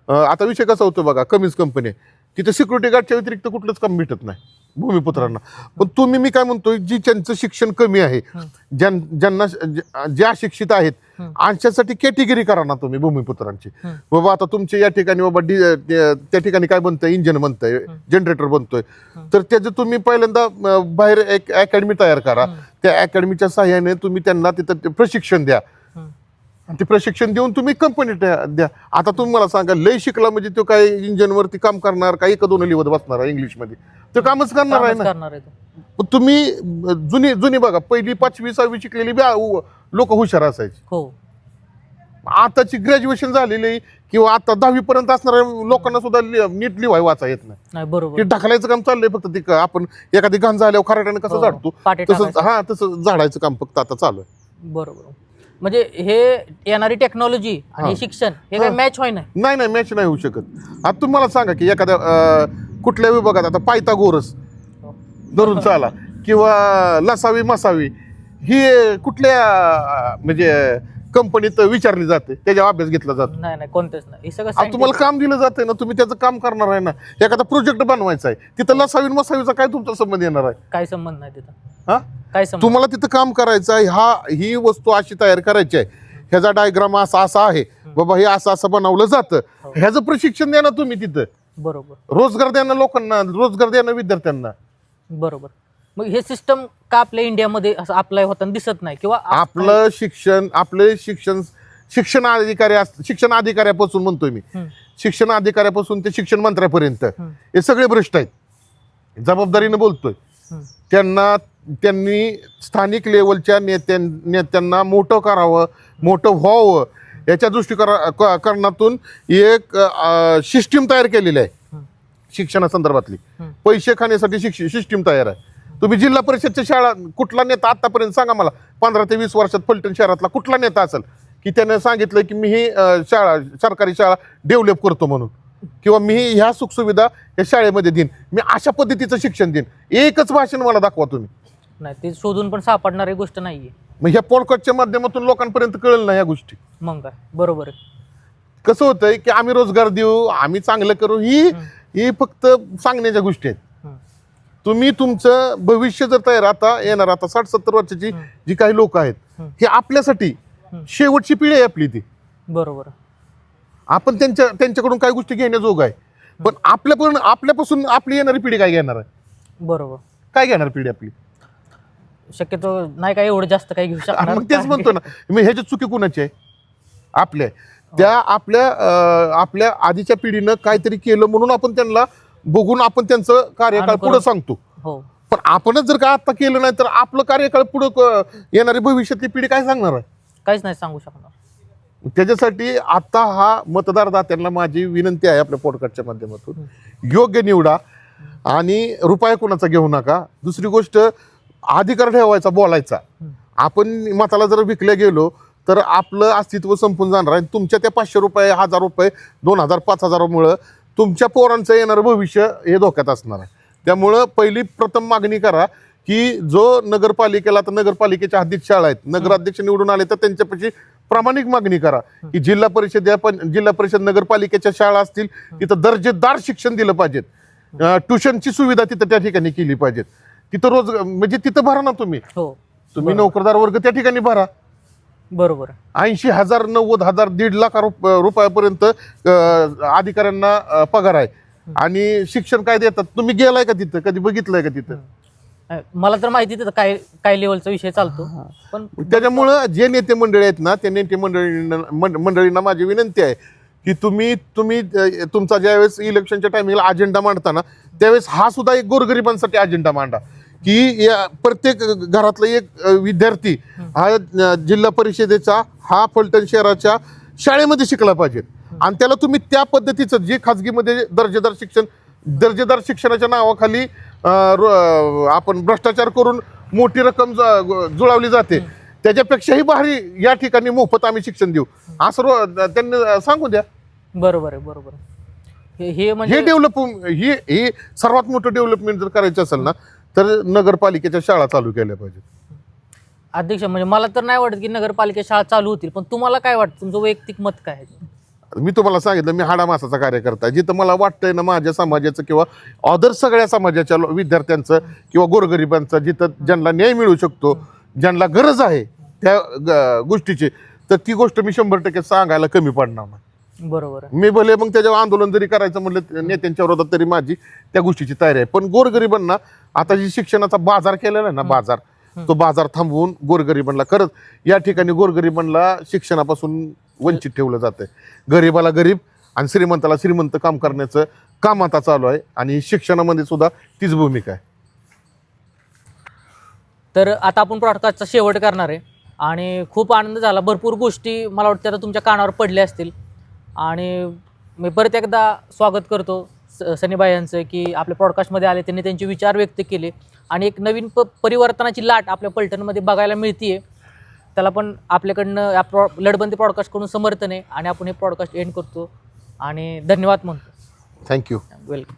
आता विषय कसा होतो बघा, कमीच कंपनी आहे तिथे सिक्युरिटी गार्डच्या व्यतिरिक्त कुठलंच काम भेटत नाही भूमिपुत्रांना. पण मी काय म्हणतोय, जी ज्यांचं शिक्षण कमी आहे, ज्यांना ज्या शिक्षित आहेत, आमच्यासाठी कॅटेगरी करा ना तुम्ही भूमिपुत्रांची. बाबा आता तुमच्या या ठिकाणी बाबा त्या ठिकाणी काय बनतंय, इंजिन बनतंय, जनरेटर बनतोय, तर त्याचं तुम्ही पहिल्यांदा बाहेर एक अकॅडमी तयार करा. त्या अकॅडमीच्या सहाय्याने तुम्ही त्यांना तिथं प्रशिक्षण द्या. ते प्रशिक्षण देऊन तुम्ही कंपनी द्या. आता तुम्ही मला सांगा, लय शिकला म्हणजे तो काय इंजिनवरती काम करणार, काही एक दोन लिहत बसणार आहे इंग्लिशमध्ये, तो कामच करणार आहे ना. तुम्ही जुनी बघा, 1ली, 5वी, 6वी शिकलेली लोक हुशार असायचे. आताची ग्रॅज्युएशन झालेली किंवा आता 10वी पर्यंत असणाऱ्या लोकांना सुद्धा नीट लिहाय वाचा येत नाही. बरोबर. ढकलायचं काम चाललंय फक्त. ते आपण एखादी घाण झाल्यावर खराट्याने कसं झाडतो तसं झाडायचं काम फक्त आता चालू आहे. बरोबर. म्हणजे हे येणारी टेक्नॉलॉजी आणि शिक्षण हे काय मॅच होय नाही मॅच नाही होऊ शकत. आता तुम्हाला सांगा की एखाद्या कुठल्या विभागात आता पायथागोरस धरून चाला किंवा लसावी मसावी ही कुठल्या म्हणजे कंपनीत विचारली जाते, त्याच्यावर अभ्यास घेतला जातो? नाही कोणतेच नाही. हे सगळं तुम्हाला काम दिलं जातंय ना, तुम्ही त्याचं काम करणार आहे ना. एखादा प्रोजेक्ट बनवायचा आहे, तिथं लसावी मसावीचा काय तुमचा संबंध येणार आहे? काय संबंध नाही तिथं. तुम्हाला तिथं काम करायचं आहे, ही वस्तू अशी तयार करायची आहे, ह्याचा डायग्राम असा आहे बाबा, हे असं बनवलं जातं, ह्याचं प्रशिक्षण द्या ना तुम्ही तिथं. बरोबर. रोजगार द्या ना लोकांना, रोजगार द्या ना विद्यार्थ्यांना. बरोबर. मग हे सिस्टम का आपल्या इंडियामध्ये असं अप्लाय होताना दिसत नाही? किंवा आपलं शिक्षण अधिकाऱ्यापासून म्हणतोय मी, शिक्षण अधिकाऱ्यापासून ते शिक्षण मंत्र्यापर्यंत हे सगळे भ्रष्ट आहेत. जबाबदारीने बोलतोय. त्यांनी स्थानिक लेवलच्या नेत्यांना मोठं करावं, मोठं व्हावं, याच्या दृष्टिकोनातून एक सिस्टीम तयार केलेली आहे शिक्षणासंदर्भातली. पैसे खाण्यासाठी सिस्टीम तयार आहे. तुम्ही जिल्हा परिषदच्या शाळा, कुठला नेता आतापर्यंत सांगा मला 15 ते 20 वर्षात फलटण शहरातला कुठला नेता असेल की त्याने सांगितलं की मी ही शाळा, सरकारी शाळा डेव्हलप करतो म्हणून? किंवा मी ह्या सुखसुविधा या शाळेमध्ये देईन, मी अशा पद्धतीचं शिक्षण देईन, एकच भाषण मला दाखवा तुम्ही. नाही, ते शोधून पण सापडणारी गोष्ट नाहीये. मग ह्या पॉडकास्टच्या माध्यमातून लोकांपर्यंत कळलं ना ह्या गोष्टी. मग काय, बरोबर आहे. कसं होतंय की आम्ही रोजगार देऊ, आम्ही चांगलं करू, ही फक्त सांगण्याच्या गोष्टी आहेत. तुम्ही तुमचं भविष्य जर तयार आता येणार, आता 60-70 वर्षाची जी काही लोक आहेत, हे आपल्यासाठी शेवटची पिढी आहे आपली ती. बरोबर. आपण त्यांच्याकडून काही गोष्टी घेण्याजोग आहे, पण आपल्यापासून आपली येणारी पिढी काय घेणार आहे? बरोबर. काय घेणार पिढी आपली? शक्यतो नाही काय एवढं जास्त काही घेऊ शकणार. मग तेच म्हणतो ना मी, ह्याची चुकी कुणाची आहे? आपल्या त्या आपल्या आधीच्या पिढीनं काहीतरी केलं म्हणून आपण त्यांना बघून आपण त्यांचं कार्यकाळ पुढे सांगतो. हो. पण आपणच जर का आता केलं नाही तर आपलं कार्यकाळ पुढे येणारी भविष्यातली पिढी काय सांगणार आहे? काहीच नाही सांगू शकणार. त्याच्यासाठी आता हा मतदारदात्यांना माझी विनंती आहे आपल्या पॉडकास्टच्या माध्यमातून, योग्य निवडा आणि रुपया कोणाचा घेऊ नका. दुसरी गोष्ट, अधिकार ठेवायचा, बोलायचा. आपण मताला जर विकल्या गेलो तर आपलं अस्तित्व संपून जाणार आहे. तुमच्या त्या 500 रुपये, 1000 रुपये, 2000, 5000मुळं तुमच्या पोरांचं येणारं भविष्य हे धोक्यात असणार आहे. त्यामुळं पहिली प्रथम मागणी करा की जो नगरपालिकेला, तर नगरपालिकेच्या हद्दीत शाळा आहेत, नगराध्यक्ष निवडून आले तर त्यांच्यापाशी प्रामाणिक मागणी करा की जिल्हा परिषद नगरपालिकेच्या शाळा असतील तिथं दर्जेदार शिक्षण दिलं पाहिजे. ट्युशनची सुविधा तिथं त्या ठिकाणी केली पाहिजे. तिथं रोज म्हणजे तिथं भरा ना तुम्ही. हो. तुम्ही नोकरदार वर्ग त्या ठिकाणी भरा. बरोबर. 80,000, 90,000, 1.5 लाख रुपयापर्यंत अधिकाऱ्यांना पगार आहे. आणि शिक्षण काय देतात? तुम्ही गेलाय का तिथं? कधी बघितलंय का तिथं? मला तर माहिती तिथं काय लेवलचा विषय चालतो. पण त्याच्यामुळं जे नेते मंडळी आहेत ना, त्या नेते मंडळींना माझी विनंती आहे की तुम्ही तुमचा ज्यावेळेस इलेक्शनच्या टायमिंगला अजेंडा मांडताना त्यावेळेस हा सुद्धा एक गोरगरिबांसाठी अजेंडा मांडा की प्रत्येक घरातला एक विद्यार्थी हा जिल्हा परिषदेचा, हा फलटण शहराच्या शाळेमध्ये शिकला पाहिजे. आणि त्याला तुम्ही त्या पद्धतीचं जे खाजगीमध्ये दर्जेदार शिक्षणाच्या नावाखाली आपण भ्रष्टाचार करून मोठी रक्कम जुळवली जाते, त्याच्यापेक्षाही भारी या ठिकाणी मोफत आम्ही शिक्षण देऊ असं त्यांनी सांगू द्या. बरोबर आहे. बरोबर. हे म्हणजे हे सर्वात मोठं डेव्हलपमेंट जर करायचं असेल ना तर नगरपालिकेच्या शाळा चालू केल्या पाहिजेत. अध्यक्ष, म्हणजे मला तर नाही वाटत की नगरपालिकेच्या शाळा चालू होतील, पण तुम्हाला काय वाटतं? तुमचं वैयक्तिक मत काय आहे? मी तुम्हाला सांगितलं, मी हाडामासाचा कार्यकर्ता. जिथं मला वाटतंय ना माझ्या समाजाचं किंवा अदर सगळ्या समाजाच्या विद्यार्थ्यांचं किंवा गोरगरिबांचं, जिथं ज्यांना न्याय मिळू शकतो, ज्यांना गरज आहे त्या गोष्टीची, तर ती गोष्ट मी 100% सांगायला कमी पडणार नाही. बरोबर. मी भले मग त्याच्यावर आंदोलन जरी करायचं म्हटलं नेत्यांच्या विरोधात तरी माझी त्या गोष्टीची तयारी आहे. पण गोरगरिबांना आता जी शिक्षणाचा बाजार केलेला आहे ना, तो बाजार थांबवून गोरगरिबांना, खरंच या ठिकाणी गोरगरिबांना शिक्षणापासून वंचित ठेवलं जातंय. गरीबाला गरीब आणि श्रीमंताला श्रीमंत काम करण्याचं काम आता चालू आहे आणि शिक्षणामध्ये सुद्धा तीच भूमिका आहे. तर आता आपण पॉडकास्टचा शेवट करणार आहे आणि खूप आनंद झाला. भरपूर गोष्टी मला वाटतं आता तुमच्या कानावर पडल्या असतील आणि मी परत एकदा स्वागत करतो सनीबाई यांचं की आपल्या पॉडकास्टमध्ये आले, त्यांनी त्यांचे विचार व्यक्त केले आणि एक नवीन परिवर्तनाची लाट आपल्या पलटणमध्ये बघायला मिळते. त्याला पण आपल्याकडनं लढबंदी पॉडकास्टकडून समर्थन आहे आणि आपण हे पॉडकास्ट एंड करतो आणि धन्यवाद म्हणतो. थँक्यू. वेलकम.